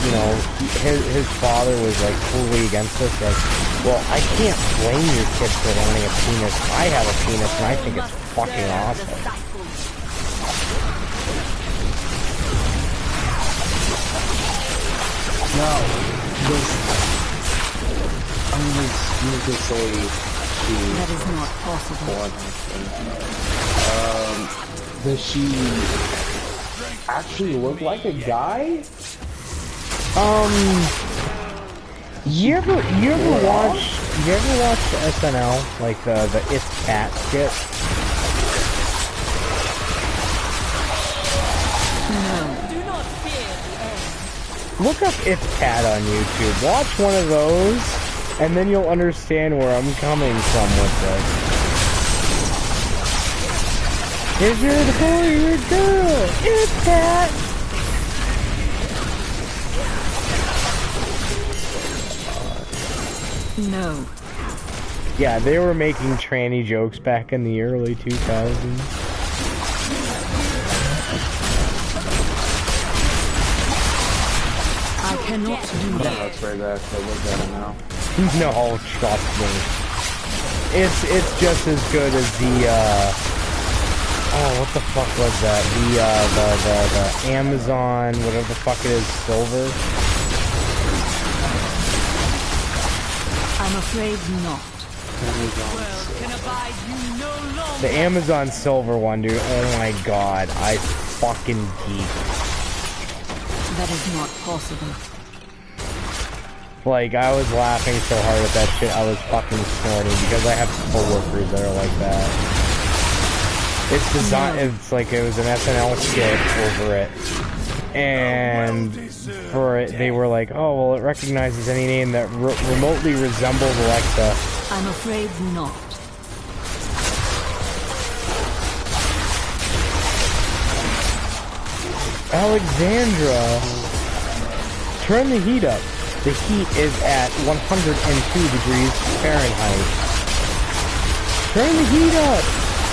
You know, his father was like totally against us. Like, well, I can't blame your kid for wanting a penis. I have a penis and I think it's fucking awesome. Now, you could say that is not possible. Does she actually look like a guy? You ever watch SNL, like the It's Cat skit? Look up If Cat on YouTube. Watch one of those, and then you'll understand where I'm coming from with this. Is you're the boy or girl? If Cat! No. Yeah, they were making tranny jokes back in the early 2000s. I cannot do that. That's right there. So look at it now. No, trust me. It's just as good as the oh, what the fuck was that? The Amazon, whatever the fuck it is, Silver. I'm afraid not. The Amazon Silver one, dude. Oh my god, I fucking geeked. That is not possible. Like, I was laughing so hard at that shit, I was fucking snorting, because I have coworkers that are like that. It's designed, it's like, it was an SNL skit over it. And for it, they were like, oh, well, it recognizes any name that remotely resembles Alexa. I'm afraid not. Alexandra, turn the heat up. The heat is at 102 degrees Fahrenheit. Turn the heat up.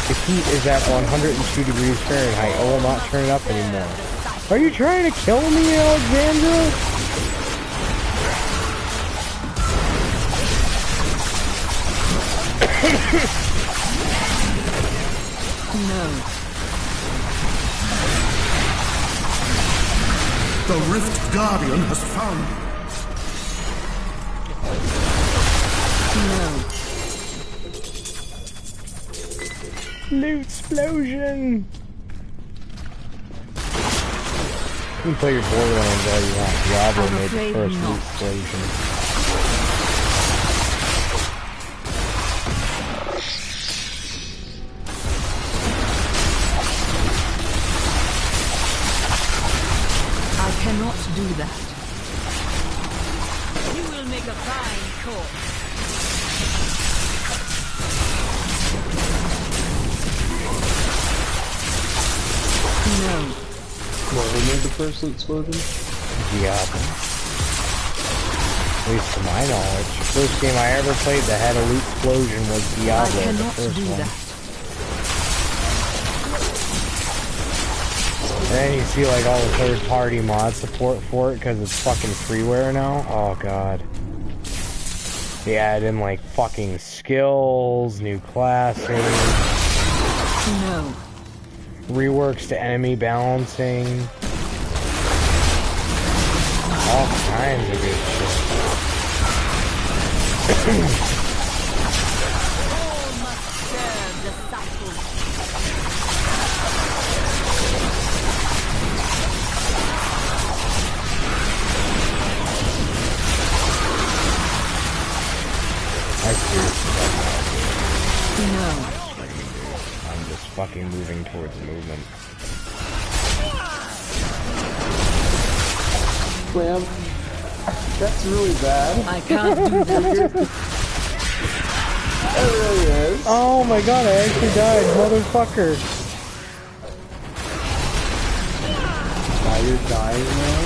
The heat is at 102 degrees Fahrenheit. I will not turn it up anymore. Are you trying to kill me, Alexandra? No. The Rift Guardian has found No. Loot explosion. You can play your Borderlands all you want. Diablo made the first loot explosion. I cannot do that. You will make a fine corpse. No. What, who made the first loot explosion? Diablo. At least to my knowledge. First game I ever played that had a loot explosion was Diablo, I cannot the first do one. that. And then you see like all the third-party mod support for it because it's fucking freeware now. Oh god. They added in like fucking skills, new classes. No. Reworks to enemy balancing. All kinds of good shit. All must serve the cycle. I seriously don't know. No. I'm just fucking moving towards movement. Clam, that's really bad. I can't do that. It really is. Oh my god, I actually died, motherfucker. Now you're dying, man?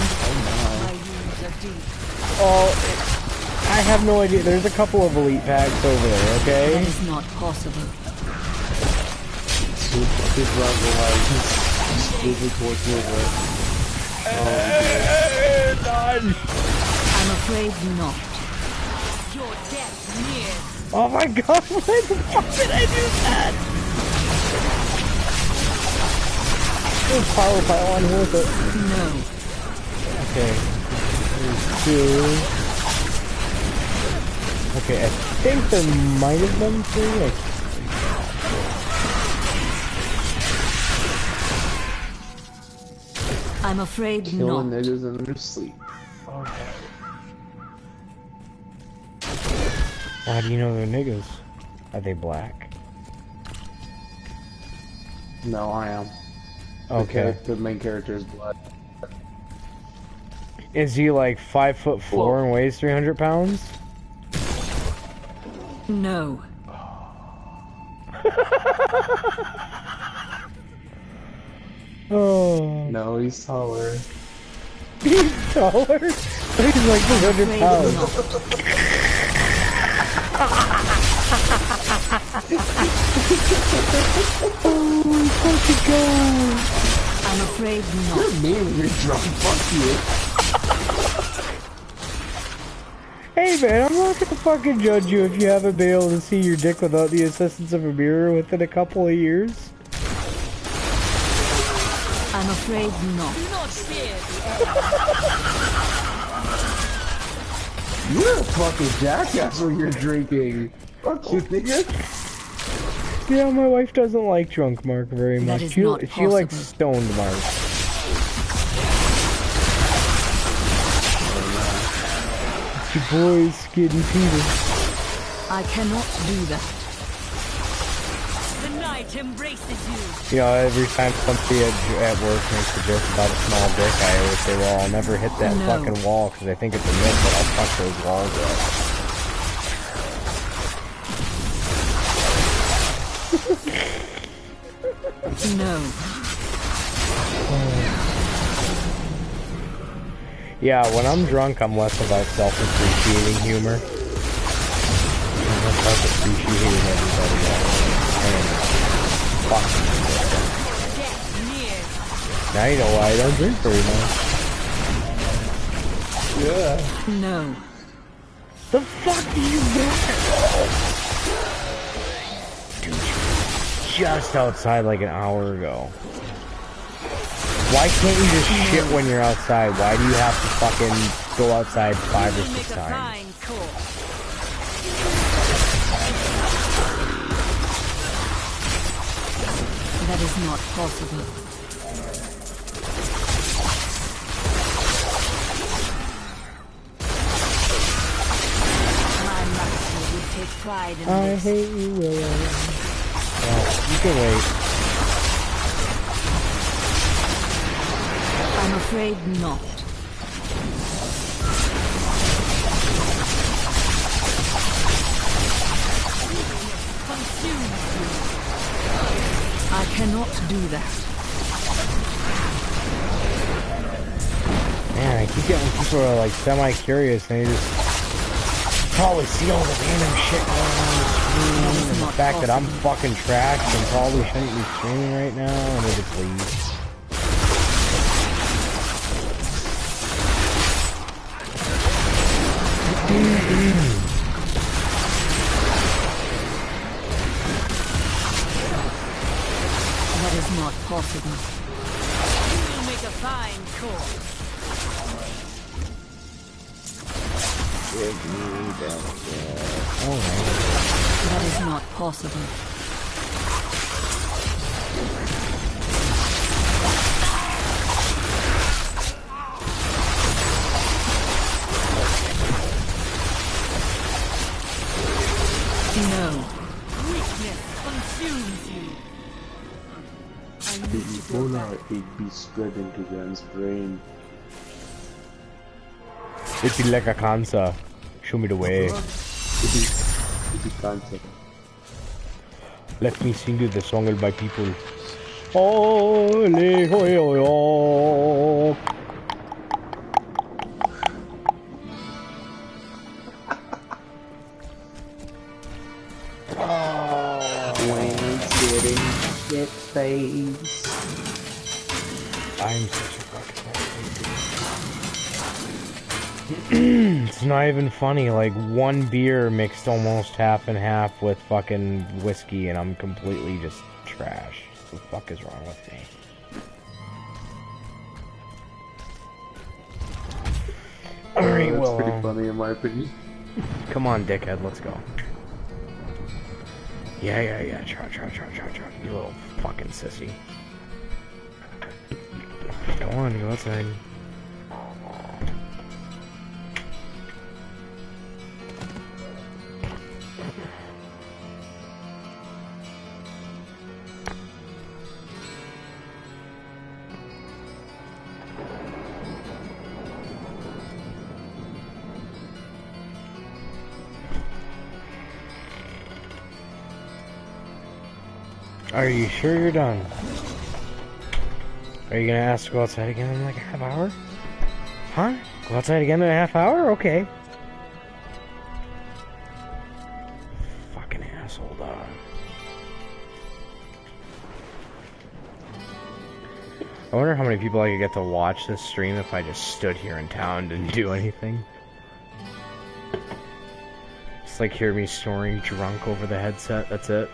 I use a deep. Oh, I have no idea. There's a couple of elite packs over there, That okay? is not possible. He's running like, he's moving towards movement. Dodge! I'm afraid not. Your death nears. Oh my god, why the fuck did I do that? There's power pylon worth it. No. Okay. There's 2. Okay, I think there might have been 3. I'm afraid Killing not. niggas in their sleep. Okay. How do you know they're niggas? Are they black? No, I am. Okay. The main character is black. Is he like 5'4" and weighs 300 pounds? No. Oh. No, he's taller. He's taller? He's like 300 pounds. Oh my fucking god. I'm afraid not. You're mean, you're drunk, fuck you. Hey man, I'm not gonna fucking judge you if you haven't been able to see your dick without the assistance of a mirror within a couple of years. I'm afraid not. Do not fear the You're a fucking jackass when you're drinking. Fuck you, nigga. Yeah, my wife doesn't like drunk Mark very That much. is She not likes possible. stoned Mark. Your boy's getting Peter. I cannot do that. The night embraces you. You know, every time somebody at work makes a joke about a small dick, I always say, well, I'll never hit that No. fucking wall because I think it's a myth, but I'll fuck those walls up. No. Yeah, when I'm drunk, I'm less about self-appreciating humor. I'm less about appreciating everybody else. And fuck. Now you know why I don't drink very much. Yeah. No. The fuck are you doing? Dude, just outside like an hour ago. Why can't you just shit when you're outside? Why do you have to fucking go outside 5 or 6 times? That is not possible. My master would take pride in I this. hate you, Willow. Well, you can wait. I'm afraid not. I cannot do that. Man, I keep getting people who are like semi-curious and they just probably see all the random shit going on the screen and the fact that I'm fucking trashed and probably shouldn't be streaming right now and they just leave. That is not possible. You will make a fine corpse. Give me that shit. Alright. That is not possible. No. Weakness consumes you. The Ebola it be spread into one's brain. It'd be like a cancer. Show me the way. It be cancer. Let me sing you the song by people. Ole, hoi, hoi, oh. Wayne's getting shit face. I'm such a fucking It's not even funny, like one beer mixed almost half and half with fucking whiskey and I'm completely just trash. What the fuck is wrong with me? Alright, That's well, pretty funny in my opinion. come on, dickhead, let's go. Yeah, try, you little fucking sissy. Go on, go outside. Are you sure you're done? Are you gonna ask to go outside again in like a half hour? Huh? Go outside again in a half hour? Okay. Fucking asshole dog. I wonder how many people I could get to watch this stream if I just stood here in town and didn't do anything. Just like hear me snoring drunk over the headset, that's it.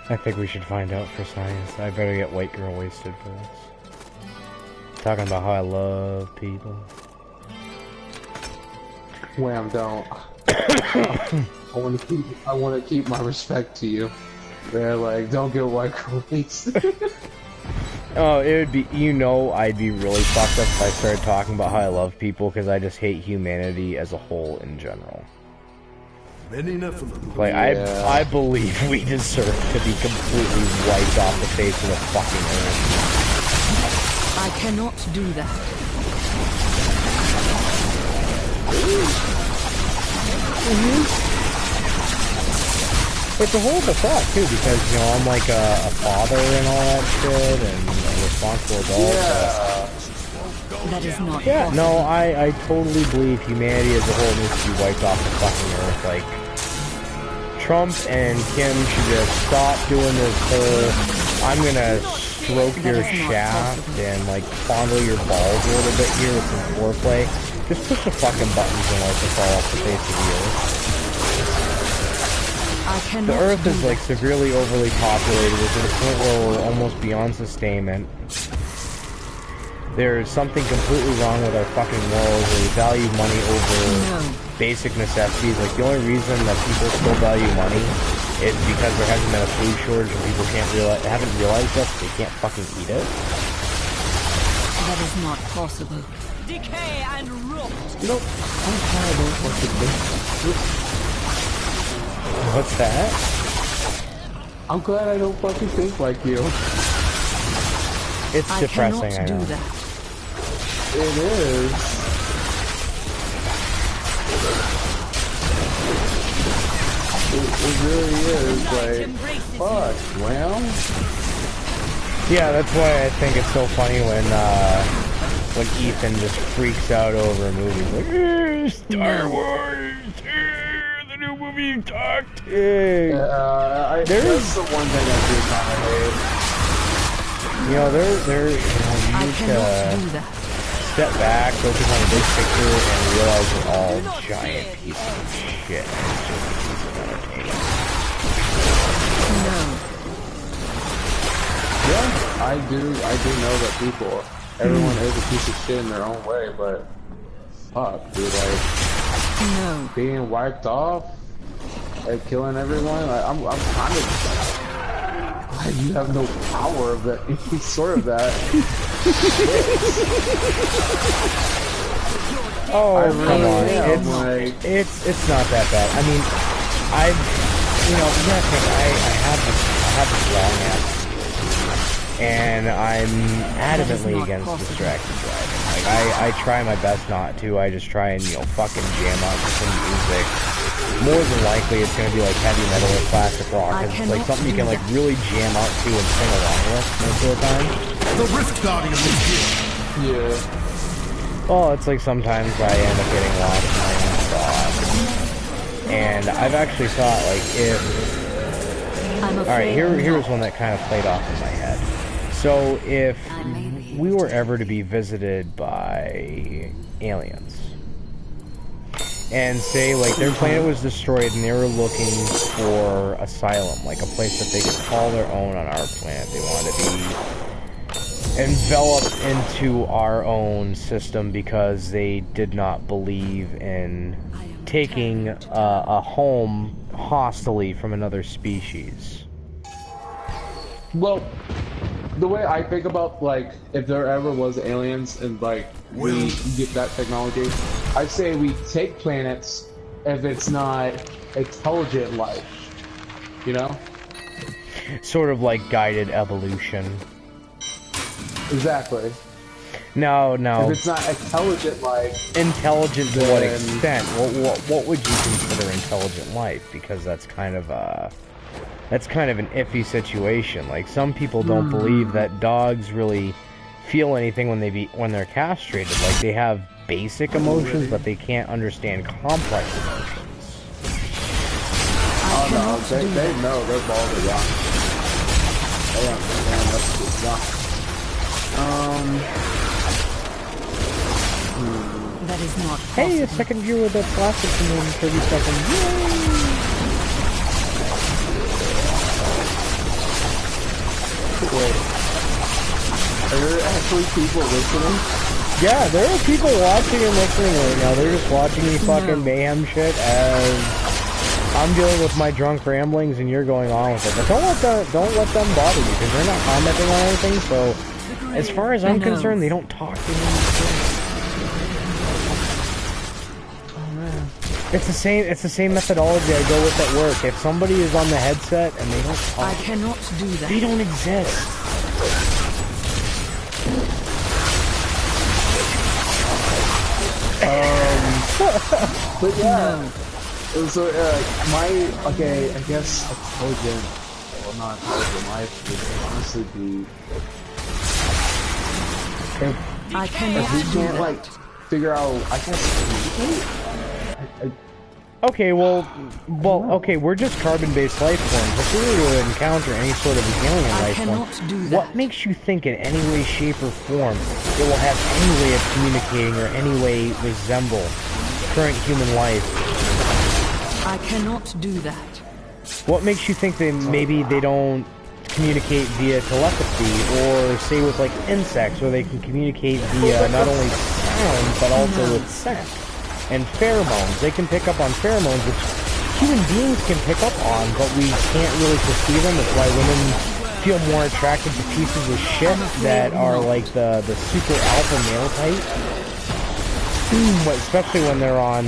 I think we should find out for science. I better get white girl wasted for this. Talking about how I love people. Wham, don't. I want to keep my respect to you. They're like, don't get white girl wasted. Oh, it would be, you know, I'd be really fucked up if I started talking about how I love people because I just hate humanity as a whole in general. Like, I believe we deserve to be completely wiped off the face of the fucking earth. I cannot do that. It's a horrible thought, too, because, you know, I'm like a father and all that shit, and a responsible adult. That is not Yeah, possible. no, I totally believe humanity as a whole needs to be wiped off the fucking earth. Like, Trump and Kim should just stop doing this whole, I'm gonna stroke your shaft and, like, fondle your balls a little bit here with some foreplay. Just push the fucking buttons and let it fall off the face of the earth. The earth is, like, severely overly populated. We're to the point where we're almost beyond sustainment. There's something completely wrong with our fucking morals where we value money over basic necessities. Like, the only reason that people still value money is because there hasn't been a food shortage and people haven't realized that they can't fucking eat it. That is not possible. Decay and rot. You know, I'm glad I don't fucking think. What's that? I'm glad I don't fucking think like you. It's depressing, I know. Do that. It is. It really is, like, fuck, well. Yeah, that's why I think it's so funny when Ethan just freaks out over a movie. Like, Star Wars, the new movie tactic. There's the one thing I do kind of hate. You know, you need to step back, focus on the big picture, and realize we're all giant pieces of shit. It's just a piece of entertainment. No. Yeah, I do know that everyone is a piece of shit in their own way, but fuck, dude, like, being wiped off and killing everyone, like, I'm kind of, you have no power of that, any sort of that. Oh, come on, it's not that bad. I mean, I have this long ass, and I'm adamantly against distracted driving. Like, I try my best not to. I just try and, you know, fucking jam out to some music. More than likely, it's gonna be like heavy metal or classic rock. It's like something you can like really jam out to and sing along with most of the time. The Rift Guardian is here. Yeah. Well, it's like sometimes I end up getting lost in my own thoughts. And I've actually thought, like, if... Alright, here's one that kind of played off in my head. So, if we were ever to be visited by aliens, and say, like, their planet was destroyed and they were looking for asylum, like a place that they could call their own on our planet. They wanted to be enveloped into our own system because they did not believe in taking a home hostily from another species. Well, the way I think about, like, if there ever was aliens and, like, we get that technology, I say we take planets if it's not intelligent life, you know? Sort of like guided evolution. Exactly. No. If it's not intelligent life... Intelligent to what extent? What would you consider intelligent life? Because that's kind of an iffy situation. Like, some people don't believe that dogs really feel anything when they're castrated. Like, they have basic emotions, but they can't understand complex emotions. Oh no, they know their balls are young. They understand that's young. That is not possible. Hey, a second viewer that's lasted for more than 30 seconds. Yay! Wait. Are there actually people listening? Yeah, there are people watching and listening right now. They're just watching me fucking mayhem shit as I'm dealing with my drunk ramblings and you're going on with it. But don't let them bother you because they're not commenting on anything. So, as far as I'm concerned, they don't talk to me. It's the same methodology I go with at work. If somebody is on the headset and they don't talk, I cannot do that. They don't exist. But yeah. So I guess intelligent, well, not intelligent life would honestly be I cannot if we can't like figure out. I guess. Okay, okay, we're just carbon-based life forms. If we were to encounter any sort of alien life form, what makes you think in any way, shape, or form it will have any way of communicating or any way resemble current human life? I cannot do that. What makes you think maybe they don't communicate via telepathy, or say with like insects, where they can communicate via not only sound but also with scent? And pheromones. They can pick up on pheromones, which human beings can pick up on, but we can't really perceive them. That's why women feel more attracted to pieces of shit that are like the super alpha male type. Especially when they're on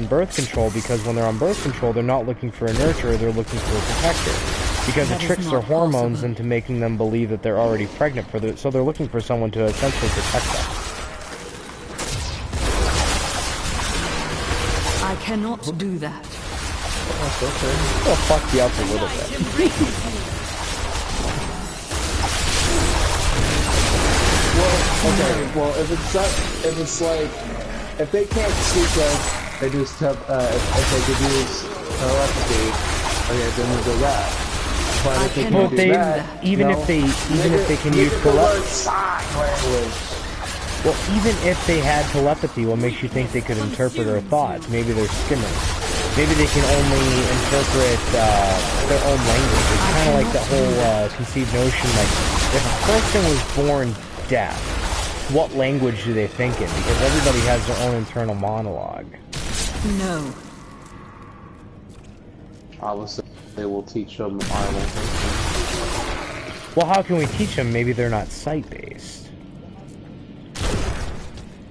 birth control, because when they're on birth control, they're not looking for a nurturer, they're looking for a protector. Because it tricks their hormones into making them believe that they're already pregnant so they're looking for someone to essentially protect them. I cannot do that. That's okay. I'll fuck you up a little bit. Well, if it's like, if they can't speak us, they just have, if they could use telepathy, okay, then we'll do that. But if they can't do that, even if they can use telepathy. Sign language. Well, even if they had telepathy, what makes you think they could interpret our thoughts? Maybe they're skimmers. Maybe they can only interpret their own language. It's kind of like that whole conceived notion, like, if a person was born deaf, what language do they think in? Because everybody has their own internal monologue. No. Obviously, they will teach them our language. Well, how can we teach them? Maybe they're not sight-based.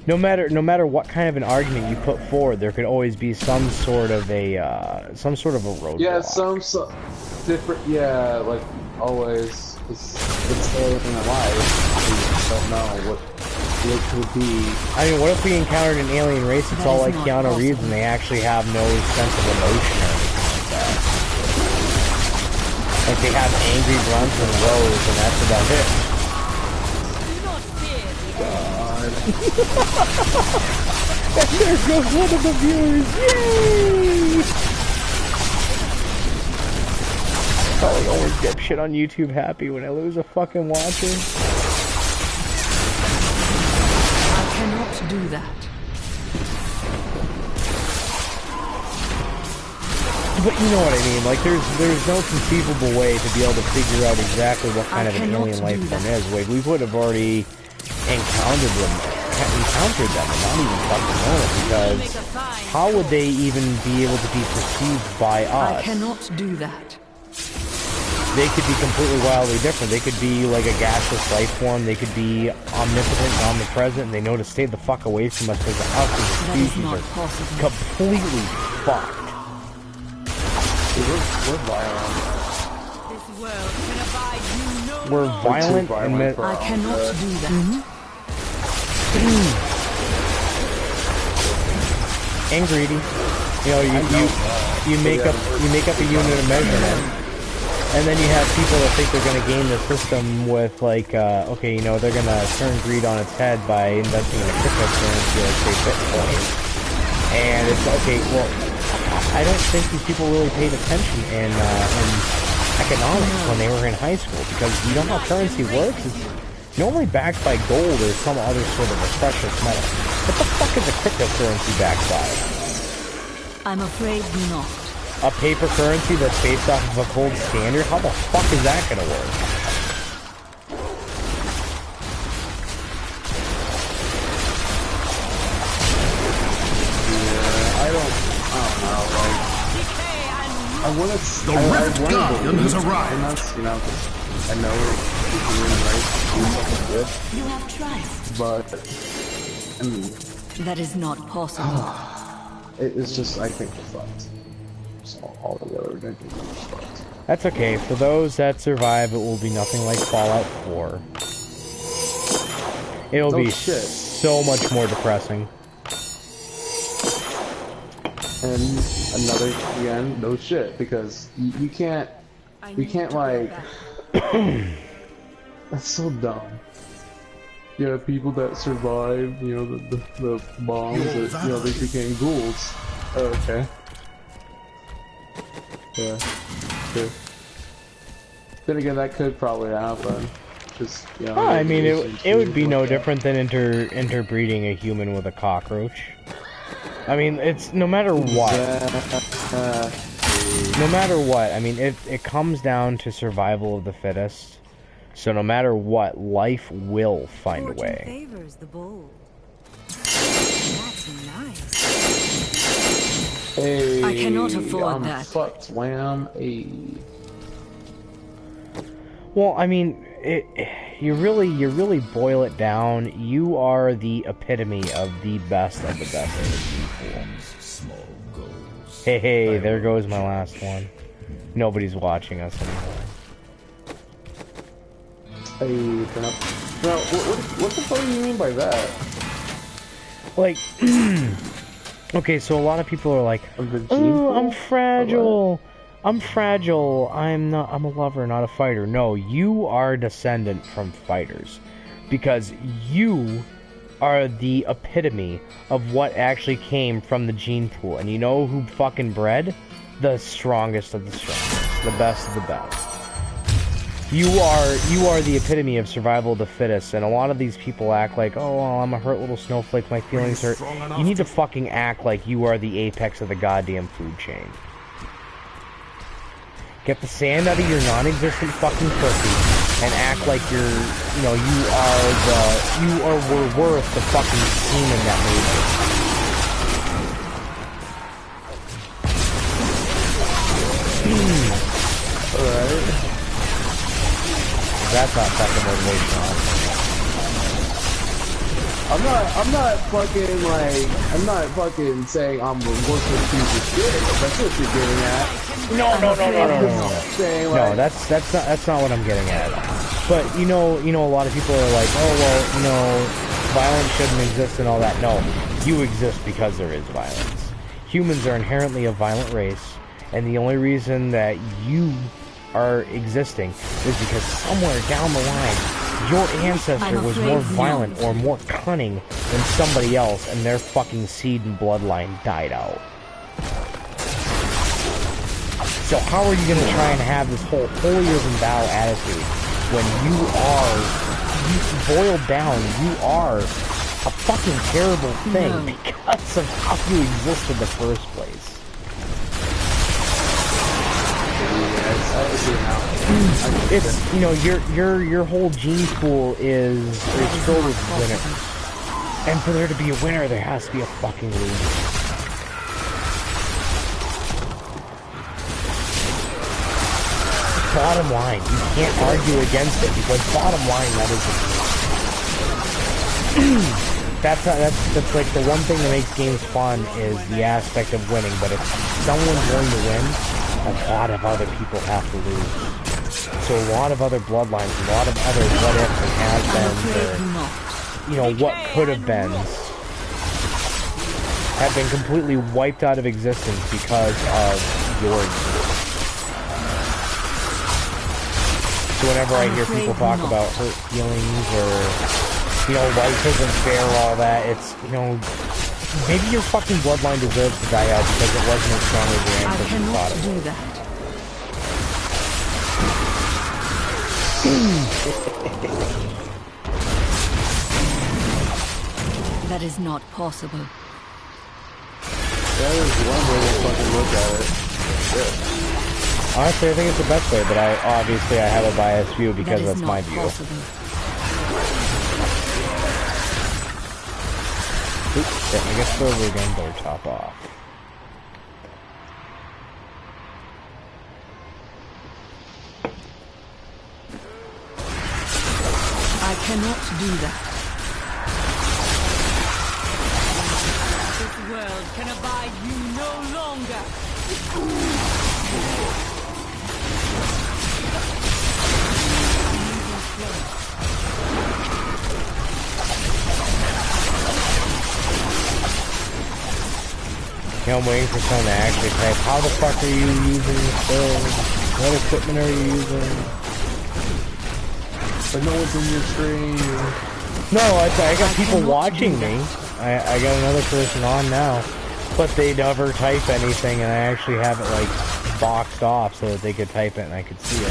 No matter what kind of an argument you put forward, there could always be some sort of a roadblock. Yeah, some different. Yeah, like always, it's everything in life. You just don't know what it could be. I mean, what if we encountered an alien race that's all like Keanu Reeves and they actually have no sense of emotion or anything like that? Like they have angry grunts and woes, and that's about it. And there goes one of the viewers! Yay! Probably always get shit on YouTube happy when I lose a fucking watcher. I cannot do that. But you know what I mean, like there's no conceivable way to be able to figure out exactly what kind of an alien life form is. Wait, we would have already encountered them and not even fucking known it, because how would they even be able to be perceived by us? I cannot do that. They could be completely wildly different. They could be like a gaseous life form. They could be omnipotent and omnipresent, and they know to stay the fuck away from us because us as a species are completely fucked. We're violent. This world can abide you no We're longer. violent and I cannot do that. And greedy. You know, you make up a unit of measurement, and then you have people that think they're gonna game the system with like, okay, you know, they're gonna turn greed on its head by investing in a cryptocurrency like say Bitcoin. And it's okay. Well, I don't think these people really paid attention in economics when they were in high school, because you know how currency works? It's normally backed by gold or some other sort of a precious metal. What the fuck is a cryptocurrency backed by? I'm afraid not. A paper currency that's based off of a gold standard? How the fuck is that gonna work? Yeah, I don't know, like... I want to... The Rift Guardian has arrived! You know, because I know you can win, right? Do something good. You have trust. But... I mean... That is not possible. It's just, I think we're fucked. So all the other we're fucked. That's okay. For those that survive, it will be nothing like Fallout 4. It'll be so much more depressing. And another, again, no shit, because you can't, like, that's so dumb. You have people that survive, you know, the bombs that, you know, they became ghouls. Oh, okay. Yeah. Good. Then again, that could probably happen. Just, you know, I mean, it would be no different than interbreeding a human with a cockroach. I mean, it's no matter what. No matter what, I mean, it comes down to survival of the fittest. So no matter what, life will find a way. Favors the bold. That's nice. Hey, I cannot afford that. Fucked, wham, hey. Well, I mean, you really boil it down. You are the epitome of the best of the best of the people. Hey, there goes my last one. Nobody's watching us anymore. Hey, turn up. Now, what the fuck do you mean by that? Like, okay, so a lot of people are like, oh, I'm fragile. I'm fragile. I'm a lover, not a fighter. No, you are a descendant from fighters. Because you are the epitome of what actually came from the gene pool. And you know who fucking bred? The strongest of the strongest. The best of the best. You are the epitome of survival of the fittest, and a lot of these people act like, oh, well, I'm a hurt little snowflake, my feelings hurt. You need to fucking act like you are the apex of the goddamn food chain. Get the sand out of your non-existent fucking pussy, and act like you're, you know, were worth the fucking semen that made you. Alright. That's not fucking motivational. I'm not fucking saying I'm a worthless piece of shit. That's what you're getting at. No. Saying, like, No, that's not what I'm getting at. But you know, a lot of people are like, oh well, you know, violence shouldn't exist and all that. No, you exist because there is violence. Humans are inherently a violent race, and the only reason that you are existing is because somewhere down the line your ancestor was more violent or more cunning than somebody else, and their fucking seed and bloodline died out. So how are you going to try and have this whole holier than thou attitude when boiled down, you are a fucking terrible thing because of how you exist in the first place? It's, you know, your whole gene pool is filled with winners, and for there to be a winner, there has to be a fucking loser. Bottom line, you can't argue against it, because bottom line, that is that's like the one thing that makes games fun is the aspect of winning. But if someone's going to win, a lot of other people have to lose. So a lot of other bloodlines, a lot of other what ifs and has-beens you know, what could have been have been completely wiped out of existence because of your needs. So whenever I hear people talk about hurt feelings or, you know, life isn't fair, all that, it's, you know, maybe your fucking bloodline deserves to die out because it wasn't as strong as your ancestors thought it was. That is not possible. That is one way to fucking look at it. Yeah. Honestly, I think it's the best way, but obviously I have a biased view because that's my view. Oops, shit, I guess over again, better top off. I cannot do that. This world can abide you no longer. You know, I'm waiting for someone to actually type, how the fuck are you using this build? What equipment are you using? But no one's in your stream. No, I got people watching me. I got another person on now. But they never type anything, and I actually have it, like, boxed off so that they could type it and I could see it.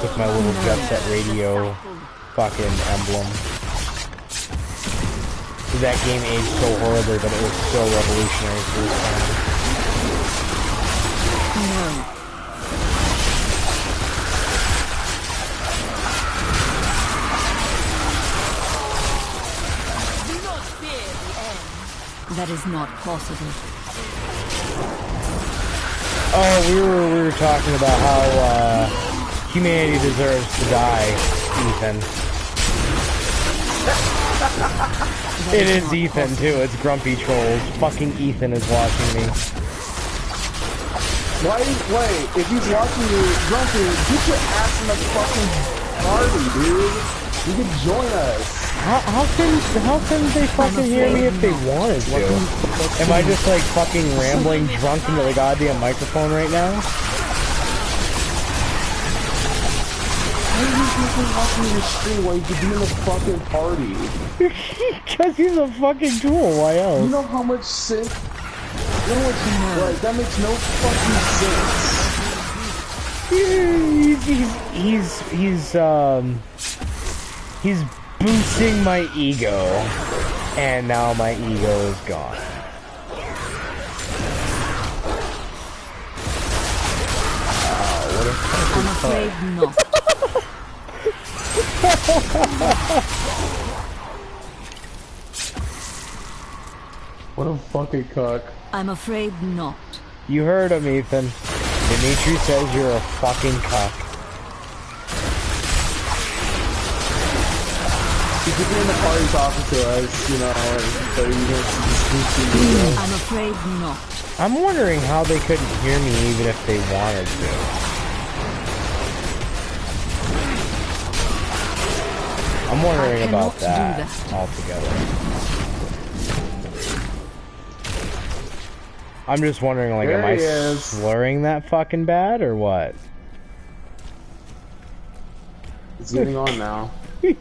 With my little Jet Set Radio fucking emblem. That game aged so horribly, but it was so revolutionary for its time. No. Do not fear the end. That is not possible. Oh, we were talking about how humanity deserves to die, Ethan. It is Ethan too, it's Grumpy Trolls. Fucking Ethan is watching me. Wait, if he's watching you, Grumpy, get your ass in the fucking party, dude. You can join us. How can they fucking hear me if they wanted to? Am I just like fucking rambling drunk into the goddamn microphone right now? Why are you fucking watching your stream while you could be in the fucking party? Because he's a fucking tool, why else? You know how much sense? You know what you like? That makes no fucking sense. He's boosting my ego, and now my ego is gone. I'm afraid not. What a fucking cuck. I'm afraid not. You heard him, Ethan. Dimitri says you're a fucking cuck. You could be in the party talking to us, you know, so you don't I'm afraid not. I'm wondering how they couldn't hear me even if they wanted to. I'm wondering about that altogether. I'm just wondering, like, am I slurring that fucking bad or what? It's getting on now. I'm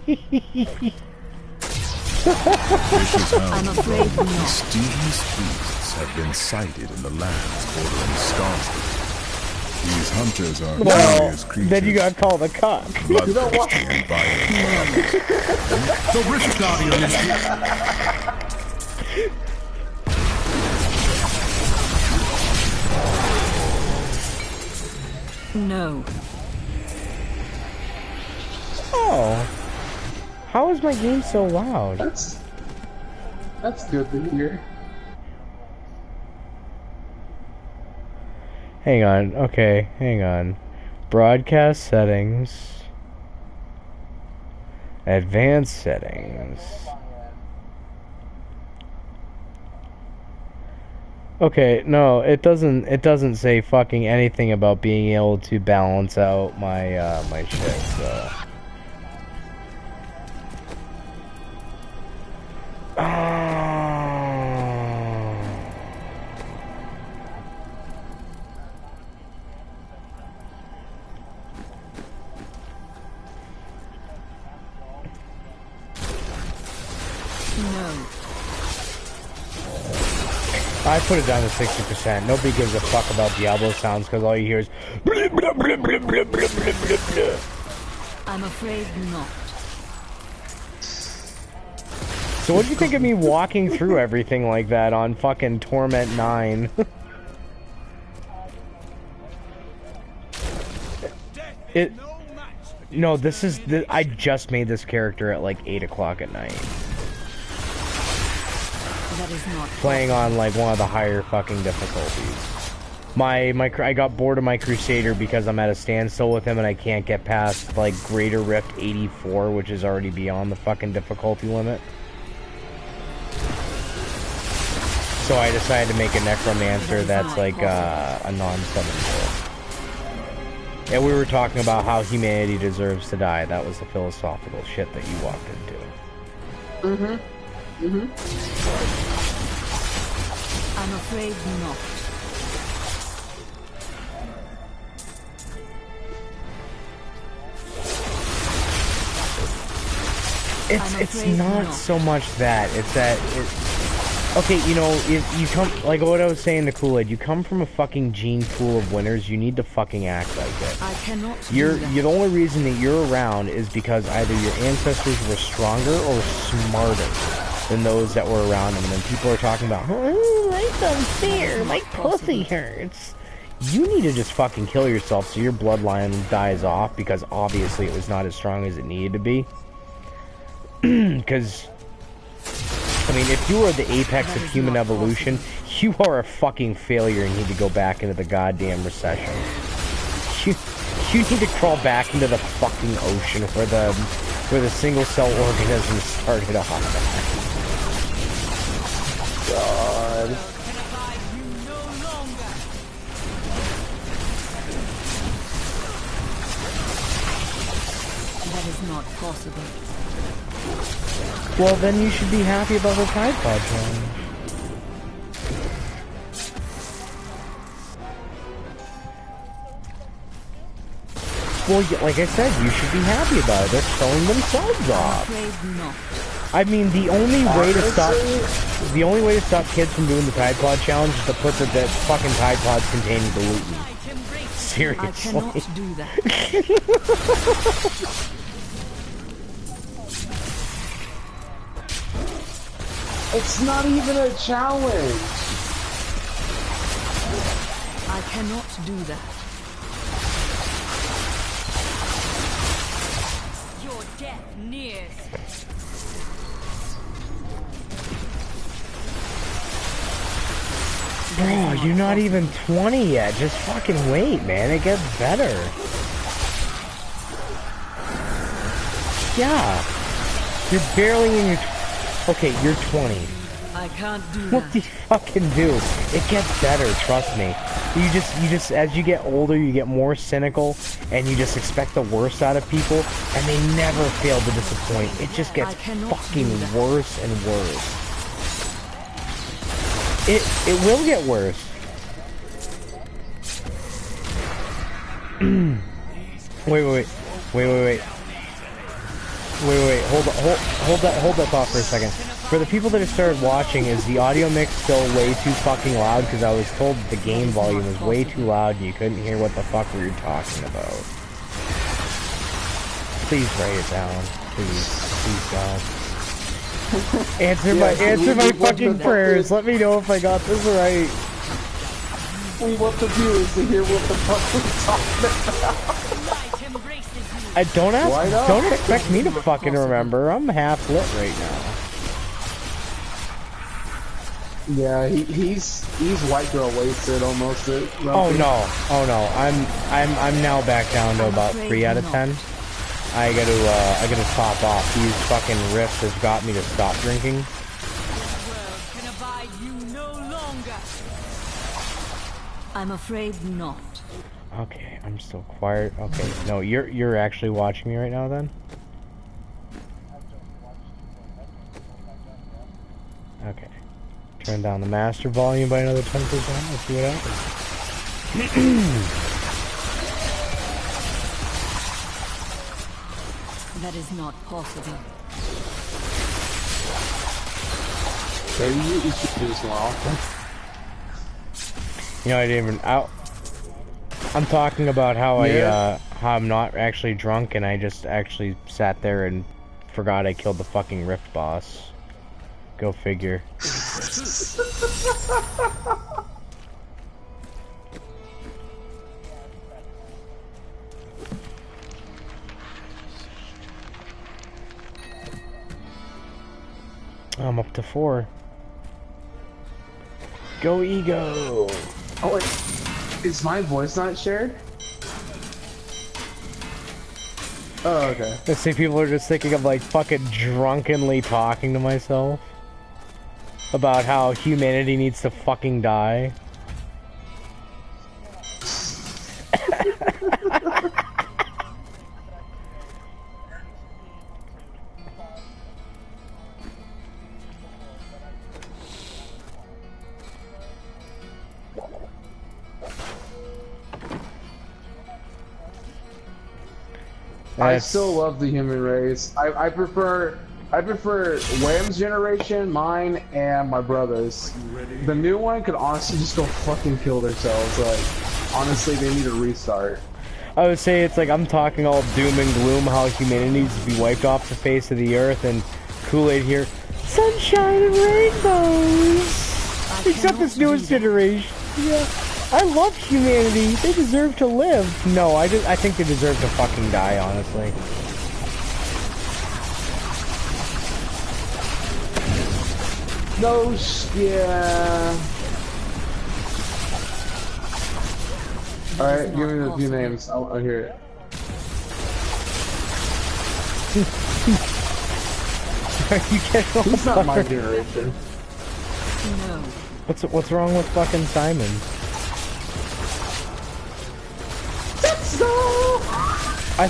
afraid not. Mysterious beasts have been sighted in the lands bordering Scarlet. These hunters are curious creatures. Then you got called a cock. Bloodthirsty and violent. The Rift Guardian is here. No. Oh. How is my game so loud? That's good to hear. Hang on. Okay, hang on. Broadcast settings. Advanced settings. Okay, no, it doesn't. It doesn't say fucking anything about being able to balance out my my shit. So. No. I put it down to 60%. Nobody gives a fuck about Diablo sounds because all you hear is blah, blah, blah, blah, blah, blah, blah, blah. I'm afraid not. So what do you think of me walking through everything like that on fucking Torment 9? No, this is I just made this character at like 8 o'clock at night. That is not playing on like one of the higher fucking difficulties. I got bored of my Crusader because I'm at a standstill with him and I can't get past like Greater Rift 84, which is already beyond the fucking difficulty limit. So I decided to make a Necromancer that's like a non-summon. And we were talking about how humanity deserves to die. That was the philosophical shit that you walked into. I'm afraid not. It's not so much that. It's that okay, you know, if you come, like what I was saying to Kool-Aid, you come from a fucking gene pool of winners, you need to fucking act like it. I cannot You're the only reason that you're around is because either your ancestors were stronger or smarter than those that were around them. And then people are talking about, oh, life's unfair, my pussy hurts. You need to just fucking kill yourself so your bloodline dies off, because obviously it was not as strong as it needed to be. Because, I mean, if you are the apex of human evolution, you are a fucking failure and need to go back into the goddamn recession. You need to crawl back into the fucking ocean where the single cell organisms started off. God. That is not possible. Well, then you should be happy about the Tide Pod challenge. Well, like I said, you should be happy about it. They're showing themselves off. I mean, the only way to stop kids from doing the Tide Pod challenge is to put that fucking Tide Pods containing gluten. Seriously. I cannot do that. It's not even a challenge. I cannot do that. Your death nears. Bro, you're not even 20 yet. Just fucking wait, man. It gets better. Yeah. You're barely in your... Okay, you're 20. I can't do What do you fucking do? It gets better, trust me. You just, as you get older, you get more cynical, and you just expect the worst out of people, and they never fail to disappoint. It just gets fucking worse and worse. It will get worse. Wait. Hold that thought for a second. For the people that have started watching, is the audio mix still way too fucking loud? Because I was told that the game volume was way too loud and you couldn't hear what the fuck we were talking about. Please write it down. Please God. Answer my fucking prayers. Let me know if I got this right. We want the viewers to hear what the fuck we're talking about. Don't expect me to fucking remember. I'm half lit right now. Yeah, he's white girl wasted almost. Oh no. I'm now back down to about 3 out of 10. I gotta top off. These fucking riffs have got me to stop drinking. I'm afraid not. Okay, I'm still quiet. Okay, no, you're actually watching me right now then? Okay. Turn down the master volume by another 10%. Let's see what happens. That is not possible. Maybe you should do this more often. You know, I didn't even I'm talking about how how I'm not actually drunk and I just actually sat there and forgot I killed the fucking Rift boss. Go figure. I'm up to 4. Go ego! Oh wait, is my voice not shared? Oh, okay. I see people are just thinking of like fucking drunkenly talking to myself about how humanity needs to fucking die. I still love the human race. I prefer Wham's generation, mine, and my brother's. The new one could honestly just go fucking kill themselves. Like, honestly, they need a restart. I would say it's like I'm talking all doom and gloom how humanity needs to be wiped off the face of the earth, and Kool-Aid here, sunshine and rainbows. Except this newest generation. Yeah. I love humanity. They deserve to live. No, I think they deserve to fucking die, honestly. No, yeah. Alright, give me the few names. I'll hear it. You can't all He's not my generation. No. What's wrong with fucking Simon? I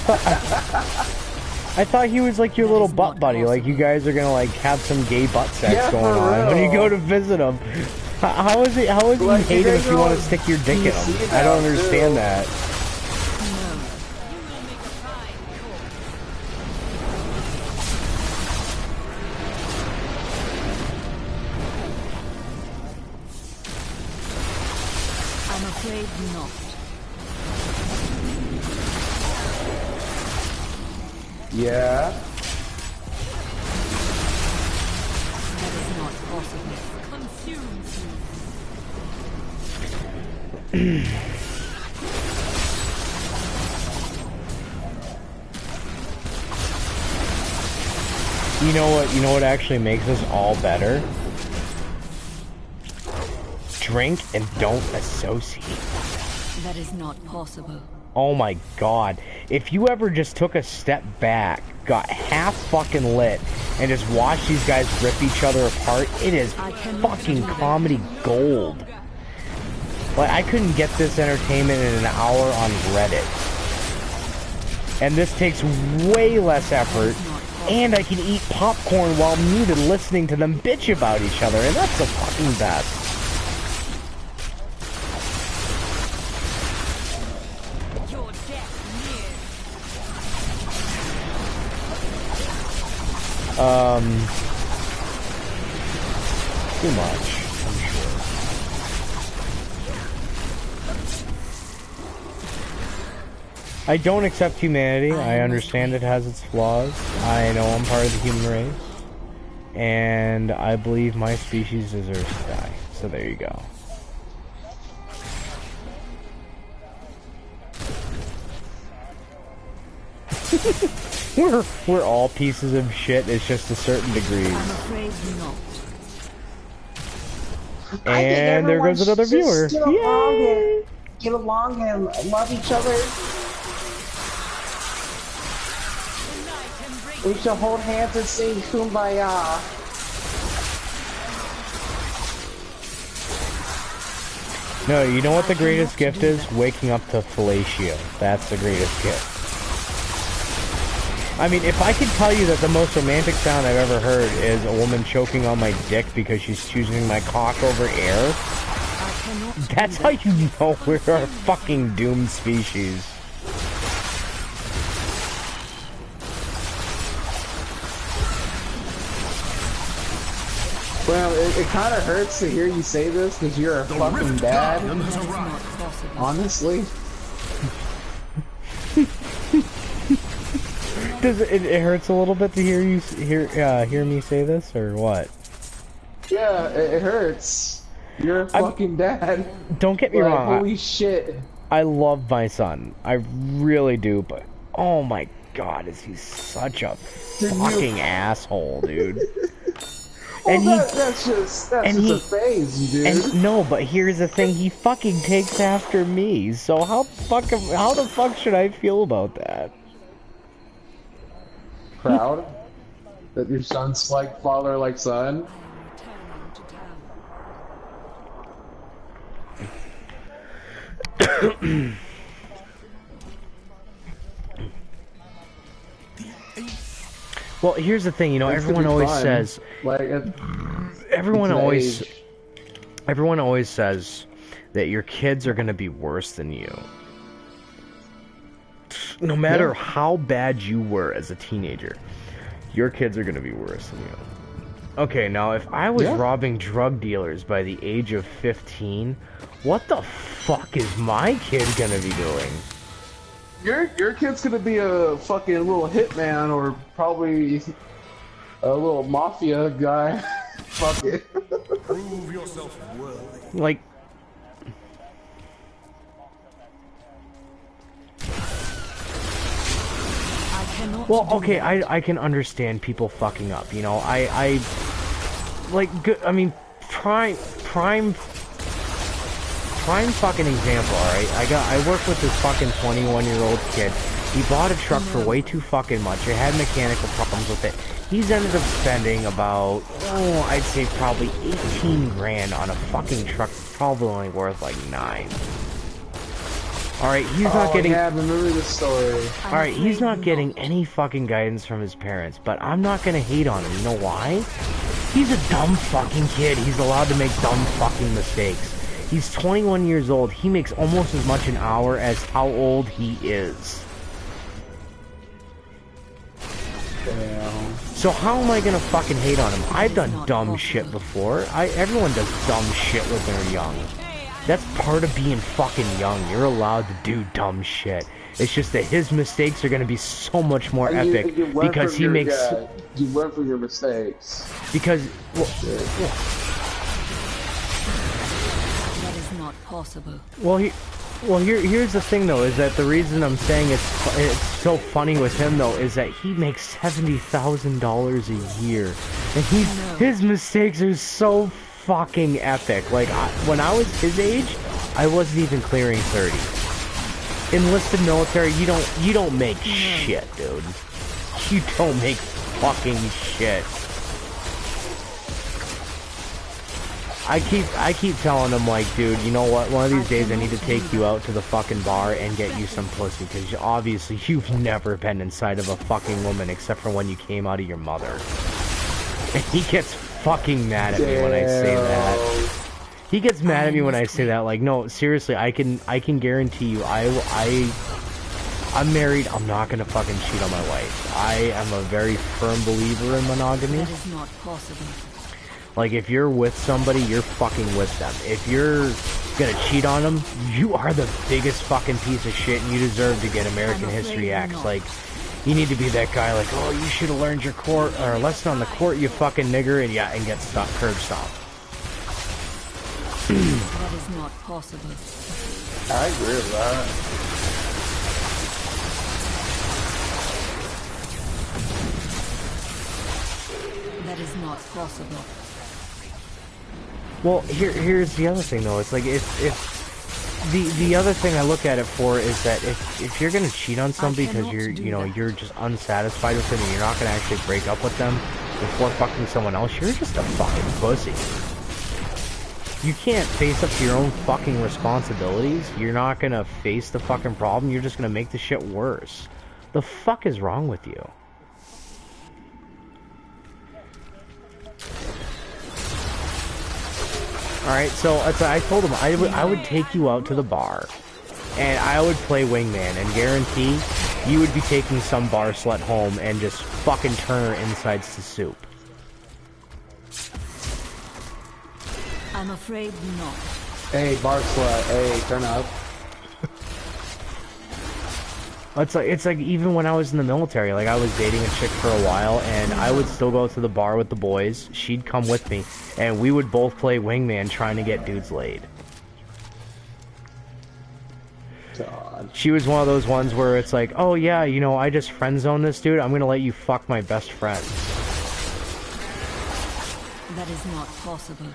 thought he was like your little butt buddy. Like you guys are gonna like have some gay butt sex going on when you go to visit him. How is it? How is he Like, hate him if you want to stick your dick in him? I don't understand that. I'm afraid not. Yeah. That is not possible. Consumes you. You know what actually makes us all better? Drink and don't associate. That is not possible. Oh my god. If you ever just took a step back, got half fucking lit, and just watched these guys rip each other apart, it is fucking comedy gold. Like, I couldn't get this entertainment in an hour on Reddit. And this takes way less effort, and I can eat popcorn while muted listening to them bitch about each other, and that's the fucking best. Too much, I'm sure. I don't accept humanity. I understand it has its flaws. I know I'm part of the human race. And I believe my species deserves to die. So there you go. We're all pieces of shit. It's just to certain degrees. I'm afraid not. And there goes another viewer. Yay! Get along and love each other. We should hold hands and sing Kumbaya. No, you know what the greatest gift is? Waking up to fellatio. That's the greatest gift. I mean, if I could tell you that the most romantic sound I've ever heard is a woman choking on my dick because she's choosing my cock over air, that's how you know we're a fucking doomed species. Well, it kind of hurts to hear you say this because you're a fucking dad. Honestly. Does it hurts a little bit to hear you hear me say this, or what? Yeah, it hurts. You're a fucking dad. Don't get me wrong. Holy shit. I love my son. I really do, but oh my god, is he such a fucking asshole, dude. Well, and that's just a phase, dude. And no, but here's the thing: he fucking takes after me. So how the fuck should I feel about that? Proud that your son's like father, like son. Well, here's the thing, you know, everyone always says, everyone always says that your kids are gonna be worse than you. No matter how bad you were as a teenager, your kids are gonna be worse than you. Okay, now if I was robbing drug dealers by the age of 15, what the fuck is my kid gonna be doing? Your kid's gonna be a fucking little hitman or probably a little mafia guy. Fuck it. Prove yourself worthy. Like, well, okay, I can understand people fucking up, you know. I mean, prime fucking example, alright? I work with this fucking 21-year-old kid. He bought a truck for way too fucking much. It had mechanical problems with it. He's ended up spending about, I'd say probably 18 grand on a fucking truck, probably only worth like 9. Alright, he's not getting... yeah, I remember the story. Alright, he's not getting any fucking guidance from his parents, but I'm not gonna hate on him. You know why? He's a dumb fucking kid. He's allowed to make dumb fucking mistakes. He's 21 years old. He makes almost as much an hour as how old he is. Damn. So how am I gonna fucking hate on him? I've done dumb shit before. Everyone does dumb shit when they're young. That's part of being fucking young. You're allowed to do dumb shit. It's just that his mistakes are gonna be so much more epic because he makes. You learn from your mistakes. Because. Well, that is not possible. Well, here's the thing though, is that the reason I'm saying it's so funny with him though is that he makes $70,000 a year, and his mistakes are so fucking epic. Like when I was his age, I wasn't even clearing 30. Enlisted military, you don't make shit, dude. You don't make fucking shit. I keep telling him, like, dude, you know what? One of these days I need to take you out to the fucking bar and get you some pussy, because obviously you've never been inside of a fucking woman except for when you came out of your mother. And he gets fucking mad at me when I say that. He gets mad at me when I say that. Like, no, seriously, I can guarantee you, I'm married. I'm not gonna fucking cheat on my wife. I am a very firm believer in monogamy. That is not possible. Like, if you're with somebody, you're fucking with them. If you're gonna cheat on them, you are the biggest fucking piece of shit, and you deserve to get American History X. Like, you need to be that guy, like, oh, you should have learned your lesson on the court, you fucking nigger, and get curb stomped. That is not possible. I agree with that. That is not possible. Well, here's the other thing though. It's like if the other thing I look at it for is that if you're gonna cheat on somebody because you're just unsatisfied with them and you're not gonna actually break up with them before fucking someone else, you're just a fucking pussy. you can't face up to your own fucking responsibilities. You're not gonna face the fucking problem. You're just gonna make the shit worse. The fuck is wrong with you? Alright, so I told him I would take you out to the bar, and I would play wingman, and guarantee you would be taking some bar slut home and just fucking turn her insides to soup. I'm afraid not. Hey, bar slut. Hey, turn up. It's like even when I was in the military, like I was dating a chick for a while, and I would still go to the bar with the boys. She'd come with me, and we would both play wingman trying to get dudes laid. God. She was one of those ones where it's like, oh yeah, you know, I just friend zoned this dude. I'm gonna let you fuck my best friend. That is not possible.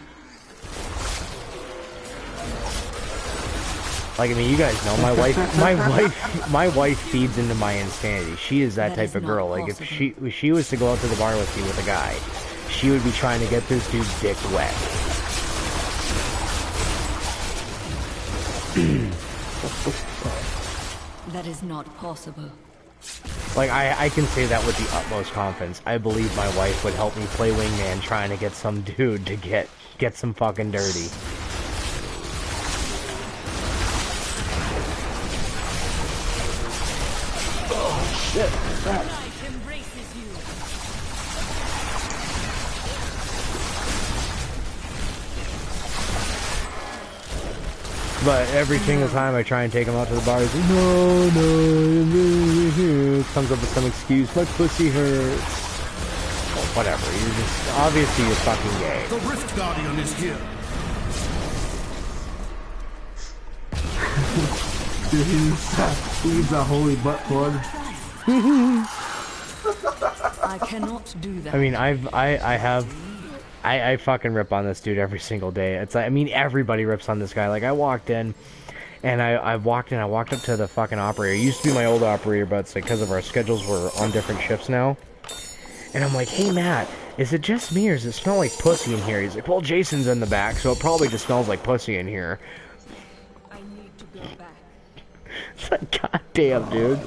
Like, I mean, you guys know my wife feeds into my insanity. She is that type of girl. Like, if she was to go out to the bar with me with a guy, she would be trying to get this dude's dick wet. That is not possible. Like, I can say that with the utmost confidence. I believe my wife would help me play wingman trying to get some dude to get some fucking dirty. Shit, crap. But every single time I try and take him out to the bar, he's like, no, comes up with some excuse, my pussy hurts. Well, whatever, you're just, obviously you're fucking gay. The Rift Guardian is here. Dude, he's a holy butt plug. I cannot do that. I mean, I fucking rip on this dude every single day. It's like, I mean, everybody rips on this guy. Like, I walked in, and I walked up to the fucking operator. He used to be my old operator, but it's like, because of our schedules, we're on different shifts now. And I'm like, hey, Matt, is it just me, or does it smell like pussy in here? He's like, well, Jason's in the back, so it probably just smells like pussy in here. I need to go back. It's like, goddamn, dude.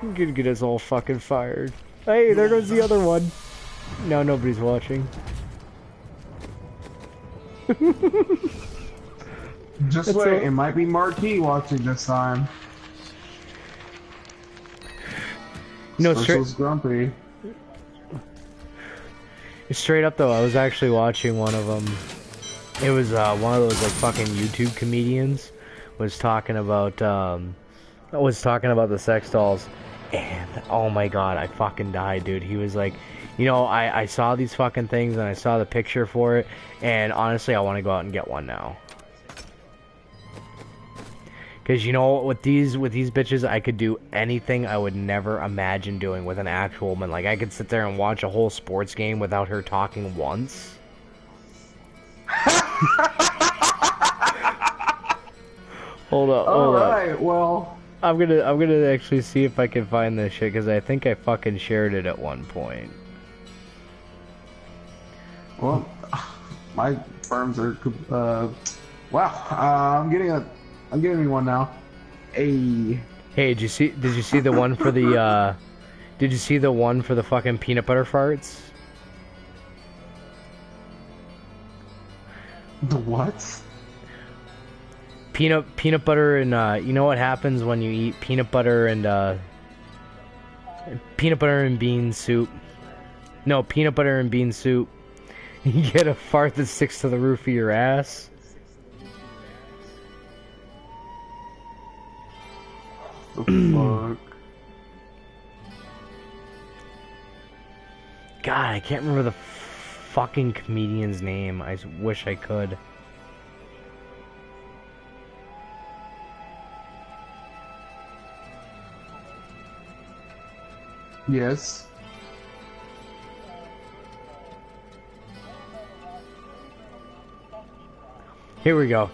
I'm gonna get us all fucking fired. Hey, there goes the other one. Now nobody's watching. Just wait, it might be Marquis watching this time. No, grumpy. Straight up though, I was actually watching one of them. It was one of those like fucking YouTube comedians was talking about the sex dolls, and oh my god, I fucking died, dude. He was like, you know, I saw these fucking things and I saw the picture for it, and honestly, I want to go out and get one now. Because, you know, with these bitches, I could do anything I would never imagine doing with an actual woman. Like, I could sit there and watch a whole sports game without her talking once. Hold up, hold up. Alright, well... I'm gonna actually see if I can find this shit, because I think I fucking shared it at one point. Well, my firms are, wow, I'm getting me one now. Hey, did you see the one for the, did you see the one for the fucking peanut butter farts? The what? Peanut butter and, you know what happens when you eat peanut butter and bean soup? No, peanut butter and bean soup. You get a fart that sticks to the roof of your ass. The fuck? God, I can't remember the fucking comedian's name. I wish I could. Yes. Here we go.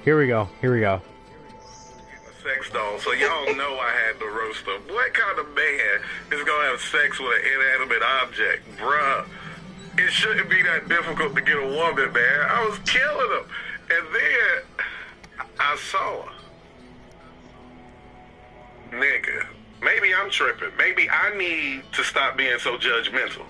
Sex doll, so y'all know I had to roast them. What kind of man is gonna have sex with an inanimate object, bruh? it shouldn't be that difficult to get a woman, man. I was killing them. And then I saw her. Nigga, maybe I'm tripping. Maybe I need to stop being so judgmental.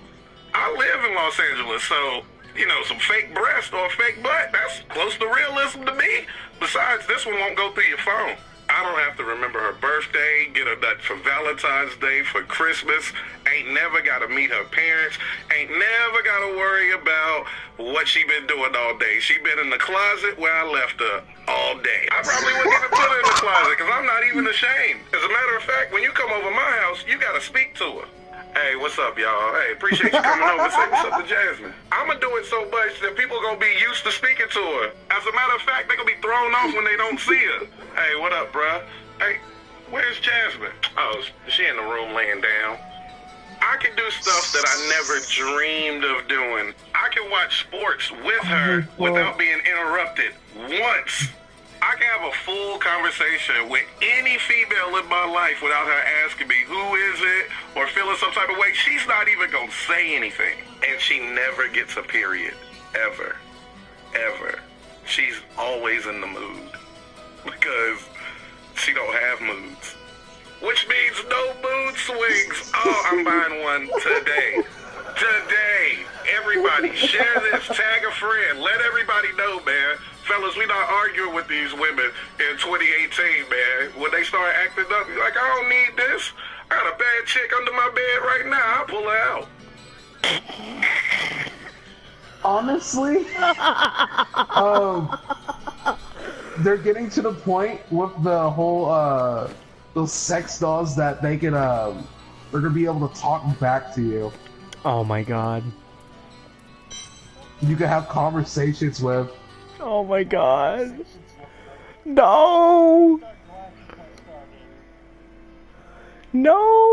I live in Los Angeles, so, you know, some fake breast or a fake butt, that's close to realism to me. Besides, this one won't go through your phone. I don't have to remember her birthday, get her nut for Valentine's Day, for Christmas. Ain't never got to meet her parents. Ain't never got to worry about what she been doing all day. She been in the closet where I left her all day. I probably wouldn't even put her in the closet because I'm not even ashamed. As a matter of fact, when you come over my house, you got to speak to her. Hey, what's up, y'all? Hey, appreciate you coming over. Say what's up to Jasmine. I'm going to do it so much that people going to be used to speaking to her. As a matter of fact, they going to be thrown off when they don't see her. Hey, what up, bruh? Hey, where's Jasmine? Oh, she in the room laying down. I can do stuff that I never dreamed of doing. I can watch sports with her without being interrupted once. I can have a full conversation with any female in my life without her asking me who is it or feeling some type of way. She's not even gonna say anything. And she never gets a period. Ever. Ever. She's always in the mood. Because she don't have moods. Which means no mood swings. Oh, I'm buying one today. Today. Everybody, share this, tag a friend. Let everybody know, man. Fellas, we not arguing with these women in 2018, man. When they start acting up, you're like, I don't need this. I got a bad chick under my bed right now. I'll pull her out. Honestly, they're getting to the point with the whole, those sex dolls that they can, they're gonna be able to talk back to you. Oh my god. You can have conversations with. Oh my god. No! No!